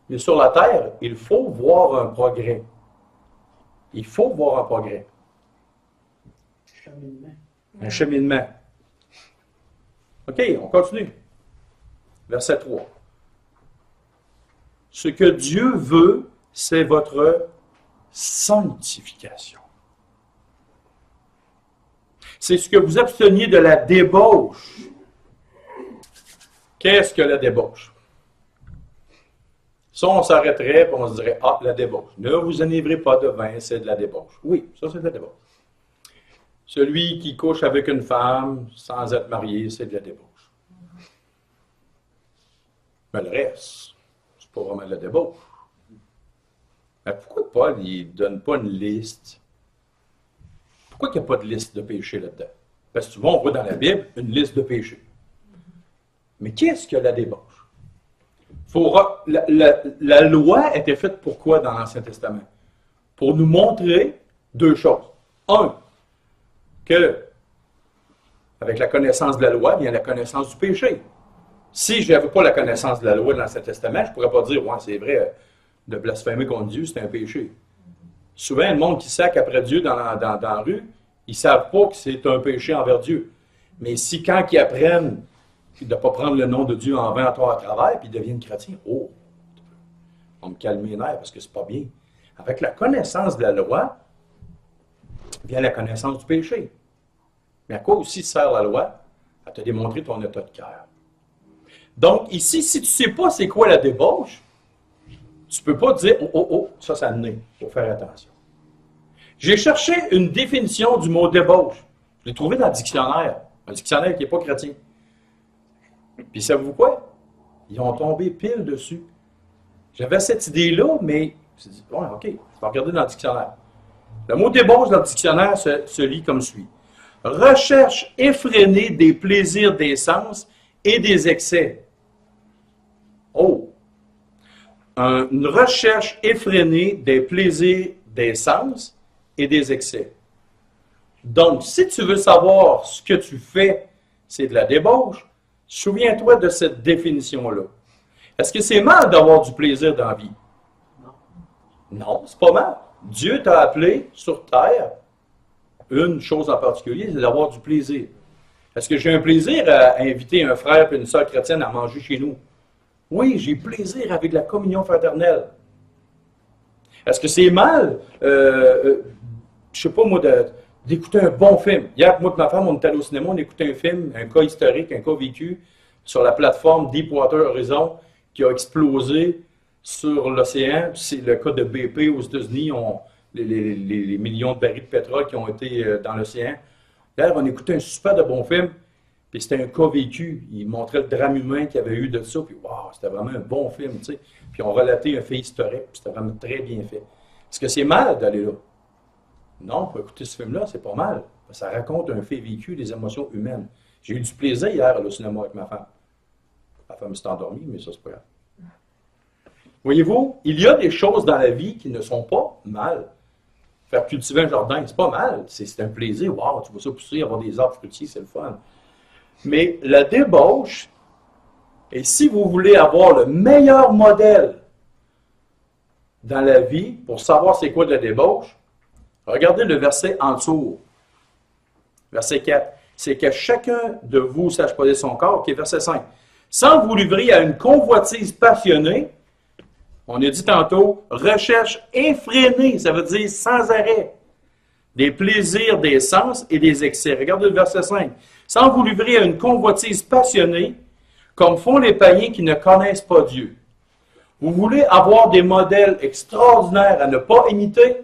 Mais sur la terre, il faut voir un progrès. Il faut voir un progrès. Cheminement. Un cheminement. OK, on continue. Verset 3. Ce que Dieu veut, c'est votre sanctification. C'est ce que vous absteniez de la débauche. Qu'est-ce que la débauche? Ça, on s'arrêterait et on se dirait, ah, la débauche. Ne vous enivrez pas de vin, c'est de la débauche. Oui, ça, c'est de la débauche. Celui qui couche avec une femme sans être marié, c'est de la débauche. Mais le reste, c'est pas vraiment de la débauche. Mais pourquoi Paul ne donne pas une liste? Pourquoi il n'y a pas de liste de péchés là-dedans? Parce que souvent, on voit dans la Bible une liste de péchés. Mais qu'est-ce que la débauche? La loi était faite pourquoi dans l'Ancien Testament? Pour nous montrer 2 choses. 1, que avec la connaissance de la loi vient la connaissance du péché. Si je n'avais pas la connaissance de la loi dans l'Ancien Testament, je ne pourrais pas dire, ouais, c'est vrai, de blasphémer contre Dieu, c'est un péché. Souvent, le monde qui sac après Dieu dans la rue, ils ne savent pas que c'est un péché envers Dieu. Mais si quand ils apprennent de ne pas prendre le nom de Dieu en vain à travers, puis ils deviennent chrétiens, oh, on me calme les nerfs parce que c'est pas bien. Avec la connaissance de la loi, vient la connaissance du péché. Mais à quoi aussi sert la loi? À te démontrer ton état de cœur. Donc, ici, si tu ne sais pas c'est quoi la débauche, tu ne peux pas dire, ça le nez. Il faut faire attention. J'ai cherché une définition du mot débauche. Je l'ai trouvé dans le dictionnaire. Un dictionnaire qui n'est pas chrétien. Puis savez-vous quoi? Ils ont tombé pile dessus. J'avais cette idée-là, mais je me suis dit, ouais, OK, je vais regarder dans le dictionnaire. Le mot débauche dans le dictionnaire se lit comme suit. Recherche effrénée des plaisirs des sens et des excès. Oh! Une recherche effrénée des plaisirs des sens et des excès. Donc, si tu veux savoir ce que tu fais, c'est de la débauche, souviens-toi de cette définition-là. Est-ce que c'est mal d'avoir du plaisir dans la vie? Non, c'est pas mal. Dieu t'a appelé sur terre, une chose en particulier, c'est d'avoir du plaisir. Est-ce que j'ai un plaisir à inviter un frère et une sœur chrétienne à manger chez nous? Oui, j'ai plaisir avec la communion fraternelle. Est-ce que c'est mal, je sais pas moi, d'écouter un bon film? Hier, moi et ma femme, on est allé au cinéma, on écoutait un film, un cas historique, un cas vécu, sur la plateforme Deepwater Horizon, qui a explosé sur l'océan. C'est le cas de BP aux États-Unis, les millions de barils de pétrole qui ont été dans l'océan. Hier, on écoutait un super de bon film, puis c'était un cas vécu. Il montrait le drame humain qu'il y avait eu de ça, puis wow, c'était vraiment un bon film, tu sais. Puis on relatait un fait historique, puis c'était vraiment très bien fait. Est-ce que c'est mal d'aller là? Non, pour écouter ce film-là, c'est pas mal. Ça raconte un fait vécu, des émotions humaines. J'ai eu du plaisir hier au cinéma avec ma femme. Ma femme s'est endormie, mais ça, c'est pas grave. Voyez-vous, il y a des choses dans la vie qui ne sont pas mal. Faire cultiver un jardin, c'est pas mal. C'est un plaisir. Wow, tu vois ça pousser, avoir des arbres fruitiers, c'est le fun. Mais la débauche, et si vous voulez avoir le meilleur modèle dans la vie pour savoir c'est quoi de la débauche, regardez le verset en dessous. Verset 4. C'est que chacun de vous sache posséder son corps. OK, verset 5. Sans vous livrer à une convoitise passionnée, on a dit tantôt, recherche effrénée, ça veut dire sans arrêt, des plaisirs des sens et des excès. Regardez le verset 5. Sans vous livrer à une convoitise passionnée, comme font les païens qui ne connaissent pas Dieu. Vous voulez avoir des modèles extraordinaires à ne pas imiter?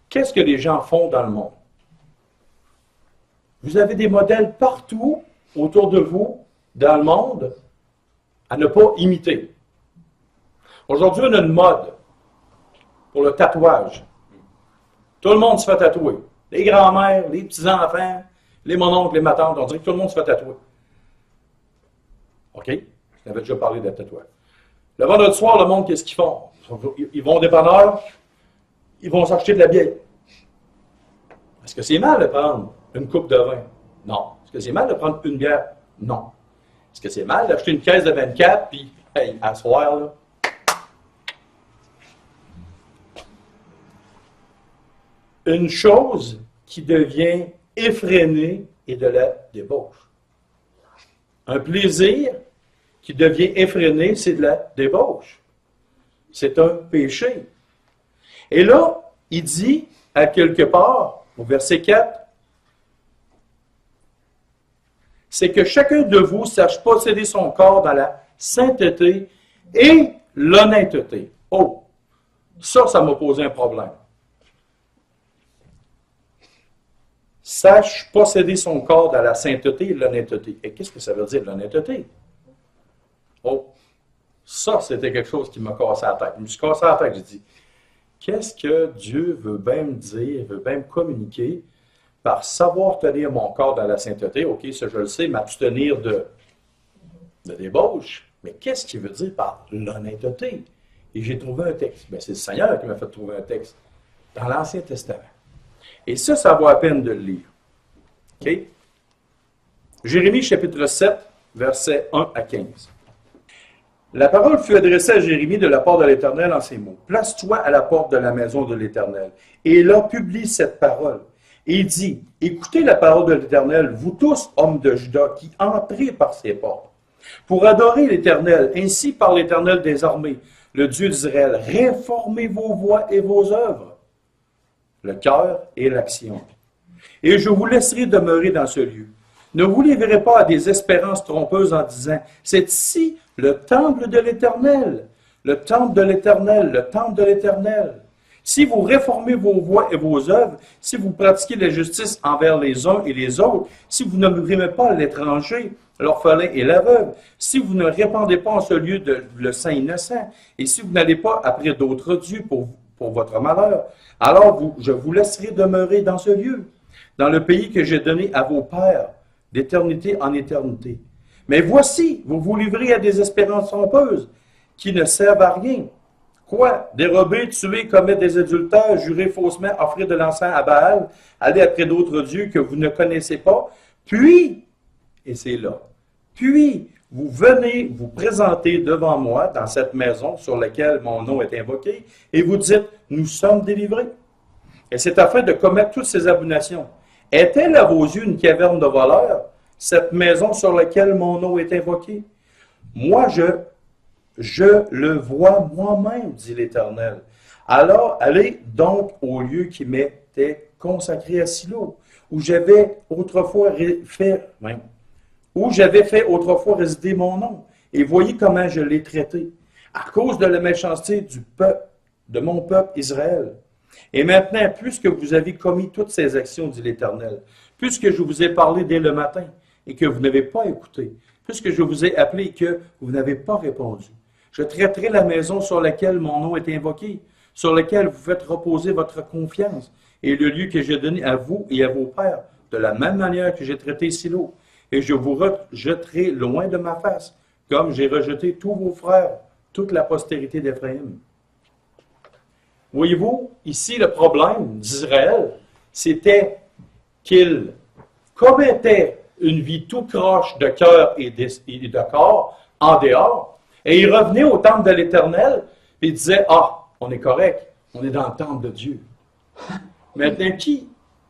Qu'est-ce que les gens font dans le monde? Vous avez des modèles partout autour de vous, dans le monde, à ne pas imiter. Aujourd'hui, on a une mode pour le tatouage. Tout le monde se fait tatouer. Les grands-mères, les petits-enfants, les mononcles, les matantes, on dirait que tout le monde se fait tatouer. OK? Je t'avais déjà parlé de tatouage. Le vendredi soir, le monde, qu'est-ce qu'ils font? Ils vont au dépanneur, ils vont s'acheter de la bière. Est-ce que c'est mal de prendre une coupe de vin? Non. Est-ce que c'est mal de prendre une bière? Non. Est-ce que c'est mal d'acheter une caisse de 24 puis, hey, à soir, là? Une chose qui devient effrénée est de la débauche. Un plaisir qui devient effréné, c'est de la débauche. C'est un péché. Et là, il dit, à quelque part, au verset 4, c'est que chacun de vous sache posséder son corps dans la sainteté et l'honnêteté. Oh, ça m'a posé un problème. Sache posséder son corps dans la sainteté et l'honnêteté. Et qu'est-ce que ça veut dire, l'honnêteté? Oh, ça, c'était quelque chose qui m'a cassé la tête. Je me suis cassé la tête, j'ai dit, qu'est-ce que Dieu veut bien me dire, veut bien me communiquer par savoir tenir mon corps dans la sainteté? OK, ça je le sais, m'abstenir de débauche. Mais qu'est-ce qu'il veut dire par l'honnêteté? Et j'ai trouvé un texte. Bien, c'est le Seigneur qui m'a fait trouver un texte dans l'Ancien Testament. Et ça vaut la peine de le lire. OK? Jérémie chapitre 7, versets 1 à 15. La parole fut adressée à Jérémie de la part de l'Éternel en ces mots. Place-toi à la porte de la maison de l'Éternel. Et là, publie cette parole. Et il dit, écoutez la parole de l'Éternel, vous tous, hommes de Juda, qui entrez par ces portes, pour adorer l'Éternel. Ainsi par l'Éternel des armées, le Dieu d'Israël, réformez vos voies et vos œuvres, le cœur et l'action. Et je vous laisserai demeurer dans ce lieu. Ne vous livrez pas à des espérances trompeuses en disant, c'est ici le temple de l'Éternel, le temple de l'Éternel, le temple de l'Éternel. Si vous réformez vos voies et vos œuvres, si vous pratiquez la justice envers les uns et les autres, si vous ne brimez pas l'étranger, l'orphelin et la veuve, si vous ne répandez pas en ce lieu le saint innocent, et si vous n'allez pas après d'autres dieux pour votre malheur, alors je vous laisserai demeurer dans ce lieu, dans le pays que j'ai donné à vos pères, d'éternité en éternité. Mais voici, vous vous livrez à des espérances trompeuses qui ne servent à rien. Quoi? Dérober, tuer, commettre des adultères, jurer faussement, offrir de l'encens à Baal, aller après d'autres dieux que vous ne connaissez pas, puis, et c'est là, puis vous venez vous présenter devant moi dans cette maison sur laquelle mon nom est invoqué, et vous dites, nous sommes délivrés. Et c'est afin de commettre toutes ces abominations. Est-elle à vos yeux une caverne de voleurs, cette maison sur laquelle mon nom est invoqué? Moi, je le vois moi-même, dit l'Éternel. Alors, allez donc au lieu qui m'était consacré à Silo, où j'avais fait autrefois résider mon nom, et voyez comment je l'ai traité, à cause de la méchanceté du peuple, de mon peuple Israël. Et maintenant, puisque vous avez commis toutes ces actions, dit l'Éternel, puisque je vous ai parlé dès le matin, et que vous n'avez pas écouté, puisque je vous ai appelé et que vous n'avez pas répondu, je traiterai la maison sur laquelle mon nom est invoqué, sur laquelle vous faites reposer votre confiance, et le lieu que j'ai donné à vous et à vos pères, de la même manière que j'ai traité Silo, et je vous rejetterai loin de ma face, comme j'ai rejeté tous vos frères, toute la postérité d'Éphraïm. Voyez-vous, ici, le problème d'Israël, c'était qu'il commettait une vie tout croche de cœur et de corps en dehors, et il revenait au temple de l'Éternel, et il disait, « Ah, on est correct, on est dans le temple de Dieu. » Maintenant, qui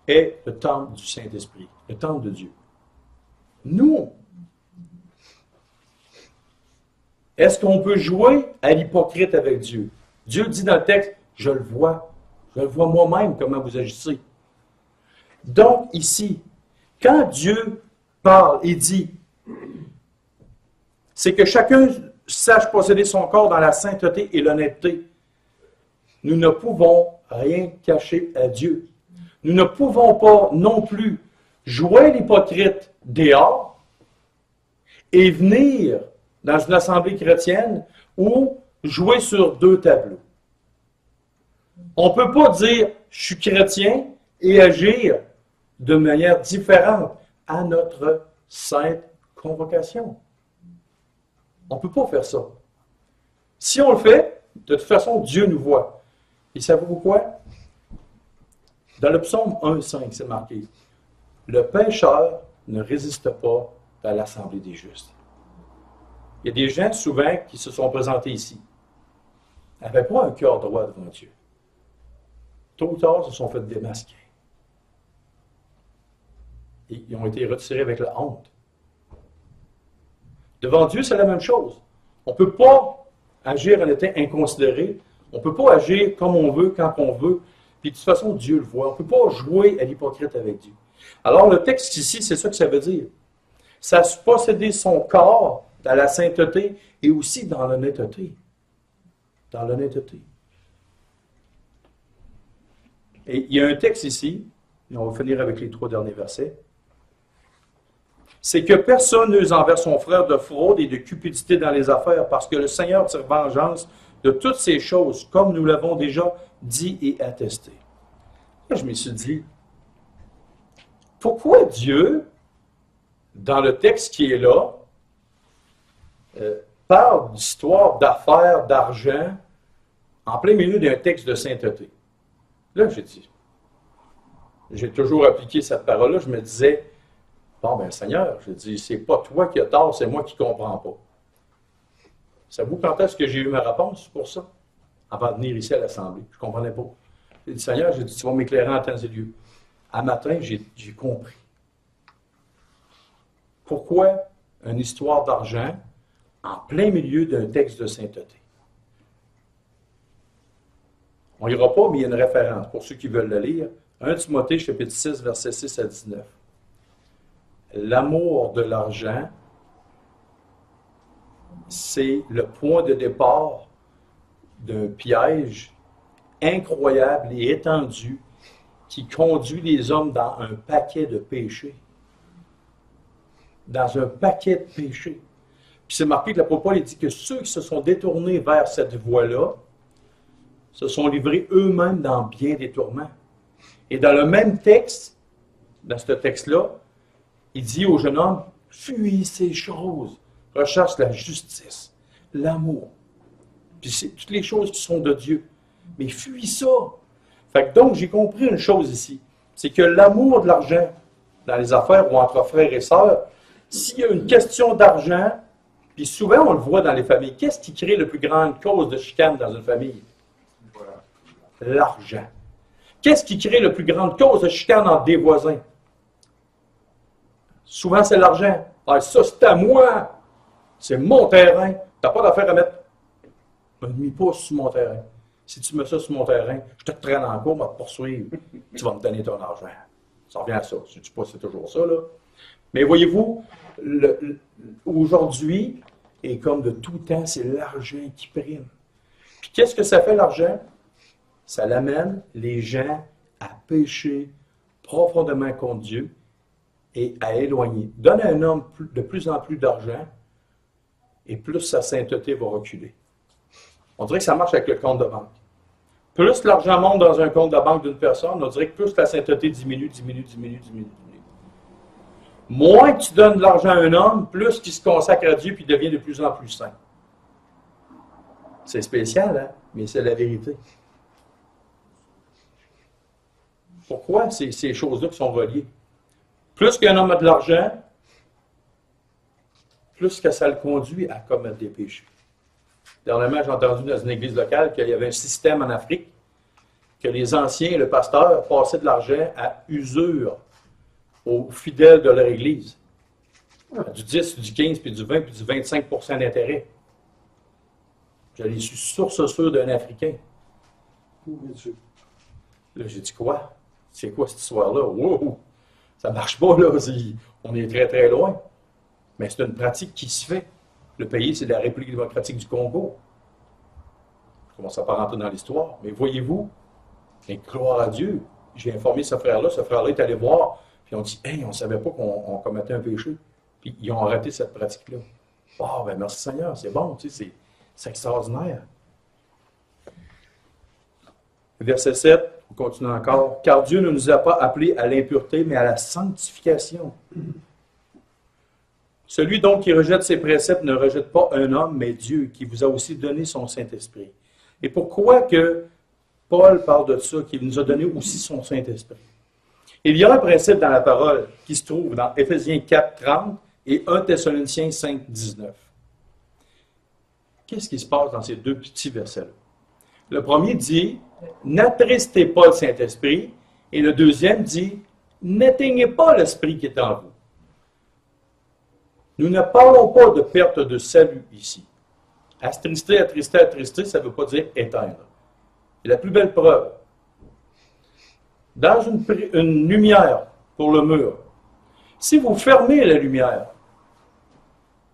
est le temple du Saint-Esprit, le temple de Dieu? Nous. Est-ce qu'on peut jouer à l'hypocrite avec Dieu? Dieu dit dans le texte, je le vois moi-même comment vous agissez. Donc ici, quand Dieu parle et dit, c'est que chacun sache posséder son corps dans la sainteté et l'honnêteté. Nous ne pouvons rien cacher à Dieu. Nous ne pouvons pas non plus jouer l'hypocrite dehors et venir dans une assemblée chrétienne ou jouer sur deux tableaux. On ne peut pas dire « je suis chrétien » et agir de manière différente à notre sainte convocation. On ne peut pas faire ça. Si on le fait, de toute façon, Dieu nous voit. Et savez-vous quoi? Dans le psaume 1,5, c'est marqué « Le pécheur ne résiste pas à l'assemblée des justes. » Il y a des gens, souvent, qui se sont présentés ici, n'avaient pas un cœur droit devant Dieu. Tôt ou tard, se sont fait démasquer. Et ils ont été retirés avec la honte. Devant Dieu, c'est la même chose. On ne peut pas agir en étant inconsidéré. On ne peut pas agir comme on veut, quand on veut. Puis de toute façon, Dieu le voit. On ne peut pas jouer à l'hypocrite avec Dieu. Alors, le texte ici, c'est ça que ça veut dire. Ça se posséder son corps dans la sainteté et aussi dans l'honnêteté. Dans l'honnêteté. Et il y a un texte ici, et on va finir avec les 3 derniers versets. C'est que personne n'use envers son frère de fraude et de cupidité dans les affaires, parce que le Seigneur tire vengeance de toutes ces choses, comme nous l'avons déjà dit et attesté. Là, je me suis dit, pourquoi Dieu, dans le texte qui est là, parle d'histoire, d'affaires, d'argent, en plein milieu d'un texte de sainteté? Là, j'ai toujours appliqué cette parole-là, je me disais, bon, ben Seigneur, je dis, c'est pas toi qui as tort, c'est moi qui ne comprends pas. Savez-vous quand est-ce que j'ai eu ma réponse pour ça? Avant de venir ici à l'Assemblée. Je ne comprenais pas. J'ai dit, Seigneur, j'ai dit, tu vas m'éclairer en temps et lieu. À matin, j'ai compris. Pourquoi une histoire d'argent en plein milieu d'un texte de sainteté? On n'ira pas, mais il y a une référence pour ceux qui veulent le lire. 1 Timothée, chapitre 6, versets 6 à 19. L'amour de l'argent, c'est le point de départ d'un piège incroyable et étendu qui conduit les hommes dans un paquet de péchés. Dans un paquet de péchés. Puis c'est marqué que l'apôtre Paul dit que ceux qui se sont détournés vers cette voie-là se sont livrés eux-mêmes dans bien des tourments. Et dans le même texte, dans ce texte-là, il dit au jeune homme, fuis ces choses, recherche la justice, l'amour. Puis c'est toutes les choses qui sont de Dieu. Mais fuis ça. Fait que donc, j'ai compris une chose ici, c'est que l'amour de l'argent, dans les affaires ou entre frères et sœurs, s'il y a une question d'argent, puis souvent on le voit dans les familles, qu'est-ce qui crée la plus grande cause de chicane dans une famille? Voilà. L'argent. Qu'est-ce qui crée la plus grande cause de chicane entre des voisins? Souvent, c'est l'argent. Ah, ça, c'est à moi. C'est mon terrain. Tu n'as pas d'affaire à mettre. Ne me mets pas sur mon terrain. Si tu mets ça sur mon terrain, je te traîne en cours, je vais te poursuivre. Tu vas me donner ton argent. Ça revient à ça. Je ne dis pas que c'est toujours ça, là. Mais voyez-vous, aujourd'hui, et comme de tout temps, c'est l'argent qui prime. Puis qu'est-ce que ça fait, l'argent? Ça l'amène les gens à pécher profondément contre Dieu et à éloigner. Donne à un homme de plus en plus d'argent et plus sa sainteté va reculer. On dirait que ça marche avec le compte de banque. Plus l'argent monte dans un compte de banque d'une personne, on dirait que plus la sainteté diminue. Moins que tu donnes de l'argent à un homme, plus qu'il se consacre à Dieu puis devient de plus en plus saint. C'est spécial, hein? Mais c'est la vérité. Pourquoi ces choses-là qui sont reliées? Plus qu'un homme a de l'argent, plus que ça le conduit à commettre des péchés. Dernièrement, j'ai entendu dans une église locale qu'il y avait un système en Afrique que les anciens et le pasteur passaient de l'argent à usure aux fidèles de leur église. Du 10, du 15, puis du 20, puis du 25 % d'intérêt. Je l'ai su source sûre d'un Africain. Là, j'ai dit quoi? C'est quoi cette histoire-là? Wow! Ça ne marche pas, là. On est très, très loin. Mais c'est une pratique qui se fait. Le pays, c'est la République démocratique du Congo. Je commence à pas rentrer dans l'histoire. Mais voyez-vous, et gloire à Dieu, j'ai informé ce frère-là est allé voir, puis on dit, hey, on ne savait pas qu'on commettait un péché. Puis ils ont arrêté cette pratique-là. Oh, ben merci Seigneur, c'est bon, tu sais, c'est extraordinaire. Verset 7, on continue encore. Car Dieu ne nous a pas appelés à l'impureté, mais à la sanctification. Celui donc qui rejette ses préceptes ne rejette pas un homme, mais Dieu, qui vous a aussi donné son Saint-Esprit. Et pourquoi que Paul parle de ça, qu'il nous a donné aussi son Saint-Esprit? Il y a un principe dans la parole qui se trouve dans Éphésiens 4, 30 et 1 Thessaloniciens 5, 19. Qu'est-ce qui se passe dans ces deux petits versets-là? Le premier dit, n'attristez pas le Saint-Esprit, et le deuxième dit, n'éteignez pas l'Esprit qui est en vous. Nous ne parlons pas de perte de salut ici. Attrister, ça ne veut pas dire éteindre. C'est la plus belle preuve. Dans une lumière pour le mur, si vous fermez la lumière,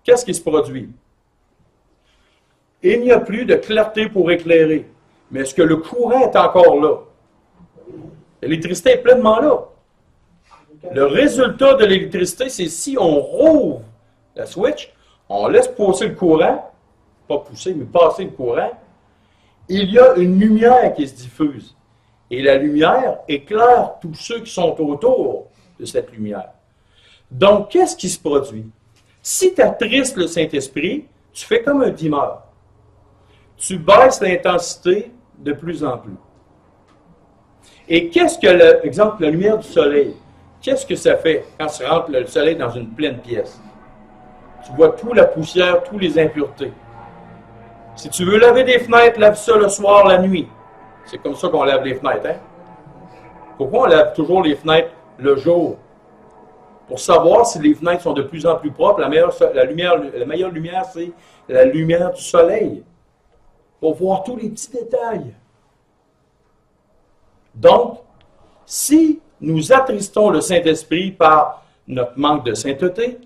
qu'est-ce qui se produit? Il n'y a plus de clarté pour éclairer. Mais est-ce que le courant est encore là? L'électricité est pleinement là. Le résultat de l'électricité, c'est si on rouvre la switch, on laisse passer le courant, pas pousser, mais passer le courant, il y a une lumière qui se diffuse. Et la lumière éclaire tous ceux qui sont autour de cette lumière. Donc, qu'est-ce qui se produit? Si tu attristes le Saint-Esprit, tu fais comme un dimmer. Tu baisses l'intensité de plus en plus. Et qu'est-ce que, exemple, la lumière du soleil, qu'est-ce que ça fait quand tu rentres le soleil dans une pleine pièce? Tu vois toute la poussière, toutes les impuretés. Si tu veux laver des fenêtres, lave ça le soir, la nuit. C'est comme ça qu'on lave les fenêtres, hein? Pourquoi on lave toujours les fenêtres le jour? Pour savoir si les fenêtres sont de plus en plus propres, la meilleure lumière, c'est la lumière du soleil. Pour voir tous les petits détails. Donc, si nous attristons le Saint-Esprit par notre manque de sainteté,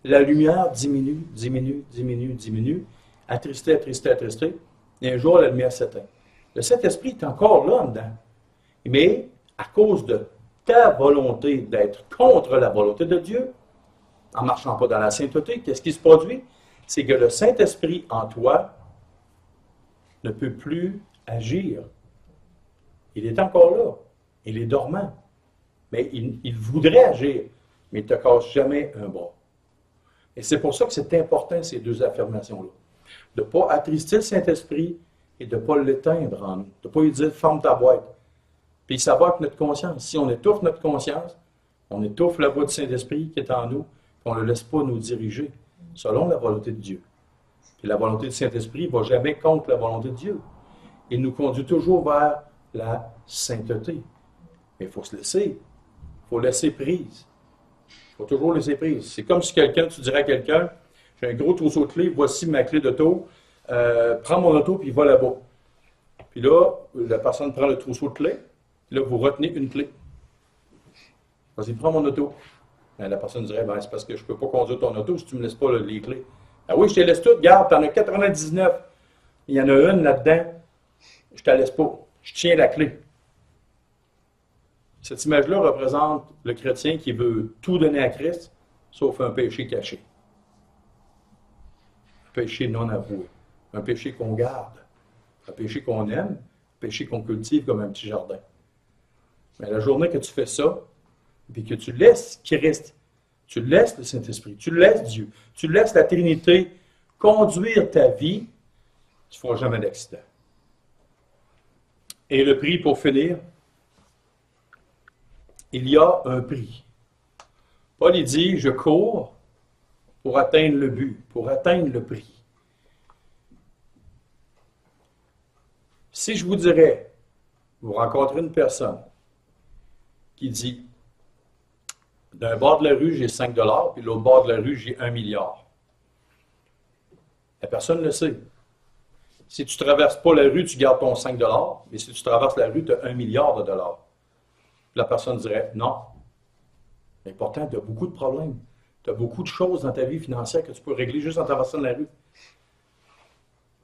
la lumière diminue, attristé, et un jour la lumière s'éteint. Le Saint-Esprit est encore là en dedans. Mais à cause de ta volonté d'être contre la volonté de Dieu, en ne marchant pas dans la sainteté, qu'est-ce qui se produit? C'est que le Saint-Esprit en toi ne peut plus agir. Il est encore là. Il est dormant. Mais il voudrait agir, mais il ne te casse jamais un bras. Et c'est pour ça que c'est important, ces deux affirmations-là. De ne pas attrister le Saint-Esprit et de ne pas l'éteindre en nous. De ne pas lui dire « ferme ta boîte ». Puis ça va avec notre conscience. Si on étouffe notre conscience, on étouffe la voix du Saint-Esprit qui est en nous, puis on ne le laisse pas nous diriger selon la volonté de Dieu. Puis la volonté du Saint-Esprit ne va jamais contre la volonté de Dieu. Il nous conduit toujours vers la sainteté. Mais il faut se laisser. Il faut laisser prise. Il faut toujours laisser prise. C'est comme si tu dirais à quelqu'un, j'ai un gros trousseau de clés, voici ma clé d'auto, prends mon auto puis va là-bas. Puis là, la personne prend le trousseau de clés, puis là, vous retenez une clé. Vas-y, prends mon auto. Ben, la personne dirait, ben, c'est parce que je ne peux pas conduire ton auto si tu ne me laisses pas les clés. Ah oui, je te laisse toutes, garde, tu en as 99. Il y en a une là-dedans, je ne te laisse pas. Je tiens la clé. Cette image-là représente le chrétien qui veut tout donner à Christ, sauf un péché caché. Un péché non avoué. Un péché qu'on garde. Un péché qu'on aime. Un péché qu'on cultive comme un petit jardin. Mais la journée que tu fais ça, puis que tu laisses Christ, tu laisses le Saint-Esprit, tu laisses Dieu, tu laisses la Trinité conduire ta vie, tu ne feras jamais d'accident. Et le prix, pour finir, il y a un prix. Paul, il dit, je cours pour atteindre le but, pour atteindre le prix. Si je vous dirais, vous rencontrez une personne qui dit, d'un bord de la rue, j'ai 5 $, puis de l'autre bord de la rue, j'ai 1 milliard. La personne le sait. Si tu ne traverses pas la rue, tu gardes ton 5 $, mais si tu traverses la rue, tu as 1 milliard de dollars. La personne dirait non. Mais pourtant, tu as beaucoup de problèmes. Tu as beaucoup de choses dans ta vie financière que tu peux régler juste en traversant la rue.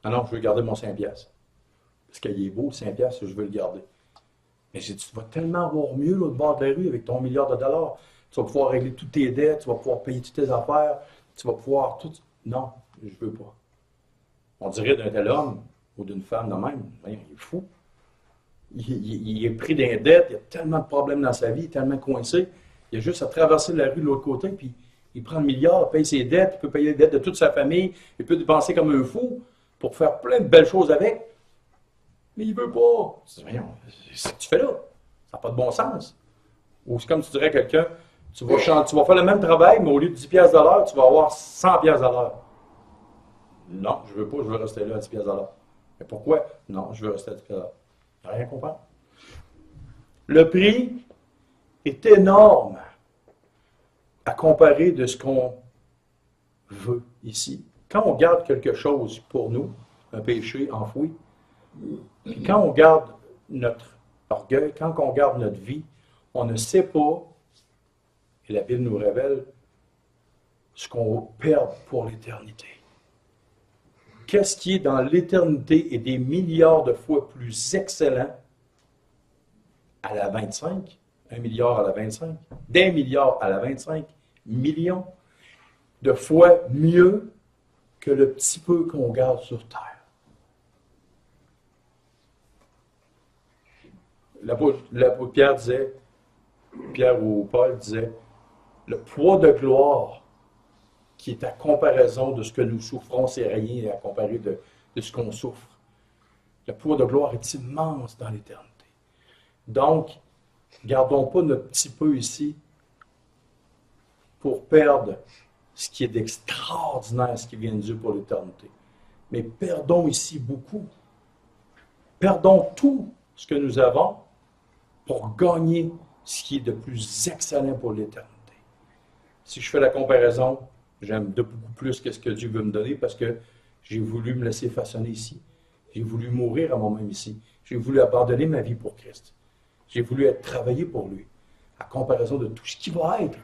Ah non, je veux garder mon 5 $. Parce qu'il est beau, le 5 $, je veux le garder. Mais tu vas tellement avoir mieux l'autre bord de la rue avec ton milliard de dollars. Tu vas pouvoir régler toutes tes dettes, tu vas pouvoir payer toutes tes affaires, tu vas pouvoir tout. Non, je ne veux pas. On dirait d'un tel homme ou d'une femme de même, il est fou. Il est pris dans les dettes, il a tellement de problèmes dans sa vie, tellement coincé. Il a juste à traverser la rue de l'autre côté, puis il prend le milliard, paye ses dettes, il peut payer les dettes de toute sa famille, il peut dépenser comme un fou pour faire plein de belles choses avec. Mais il ne veut pas. Tu dis, voyons, c'est ce que tu fais là. Ça n'a pas de bon sens. Ou c'est comme tu dirais à quelqu'un, tu vas faire le même travail, mais au lieu de 10 $ de l'heure, tu vas avoir 100 $ de l'heure. Non, je ne veux pas, je veux rester là à 10 $ de l'heure. Mais pourquoi? Non, je veux rester à 10 $ de l'heure. Tu n'as rien compris. Le prix est énorme à comparer de ce qu'on veut ici. Quand on garde quelque chose pour nous, un péché enfoui, puis quand on garde notre orgueil, quand on garde notre vie, on ne sait pas, et la Bible nous révèle, ce qu'on perd pour l'éternité. Qu'est-ce qui est dans l'éternité est des milliards de fois plus excellent à la 25, 1 milliard à la 25, d'un milliard à la 25 millions de fois mieux que le petit peu qu'on garde sur terre. L'apôtre Pierre ou Paul disait, le poids de gloire qui est à comparaison de ce que nous souffrons, c'est rien à comparer de ce qu'on souffre. Le poids de gloire est immense dans l'éternité. Donc, gardons pas notre petit peu ici pour perdre ce qui est d'extraordinaire, ce qui vient de Dieu pour l'éternité. mais perdons ici beaucoup. Perdons tout ce que nous avons pour gagner ce qui est de plus excellent pour l'éternité. Si je fais la comparaison, j'aime de beaucoup plus que ce que Dieu veut me donner parce que j'ai voulu me laisser façonner ici. J'ai voulu mourir à moi-même ici. J'ai voulu abandonner ma vie pour Christ. J'ai voulu être travaillé pour lui, à comparaison de tout ce qui va être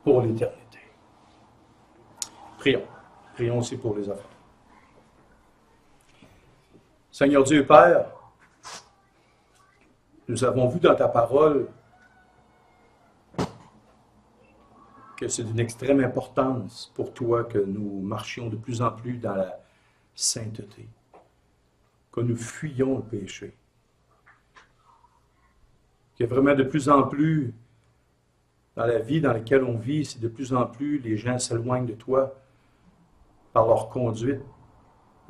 pour l'éternité. Prions. Prions aussi pour les enfants. Seigneur Dieu et Père, nous avons vu dans ta parole que c'est d'une extrême importance pour toi que nous marchions de plus en plus dans la sainteté, que nous fuyions le péché, que vraiment de plus en plus, dans la vie dans laquelle on vit, c'est de plus en plus les gens s'éloignent de toi par leur conduite,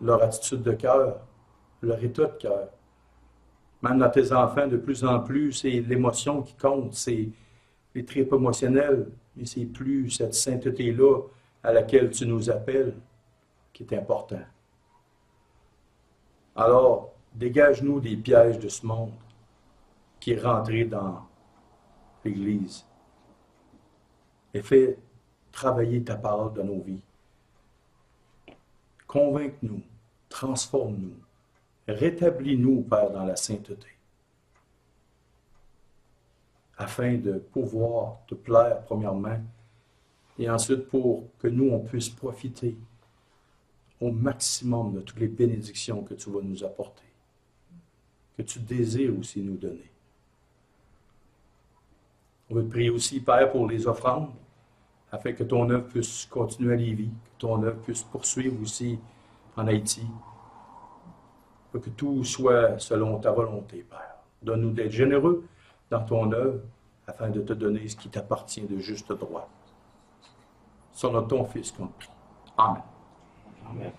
leur attitude de cœur, leur état de cœur. Même dans tes enfants, de plus en plus, c'est l'émotion qui compte, c'est les tripes émotionnelles, mais c'est plus cette sainteté-là à laquelle tu nous appelles qui est important. Alors, dégage-nous des pièges de ce monde qui est rentré dans l'Église et fais travailler ta parole dans nos vies. Convainc-nous, transforme-nous, rétablis-nous, Père, dans la sainteté, afin de pouvoir te plaire, premièrement, et ensuite pour que nous, on puisse profiter au maximum de toutes les bénédictions que tu vas nous apporter, que tu désires aussi nous donner. On veut te prier aussi, Père, pour les offrandes, afin que ton œuvre puisse continuer à Lévis, que ton œuvre puisse poursuivre aussi en Haïti, que tout soit selon ta volonté, Père. Donne-nous d'être généreux dans ton œuvre, afin de te donner ce qui t'appartient de juste droit. Sur ton Fils qu'on prie. Amen. Amen.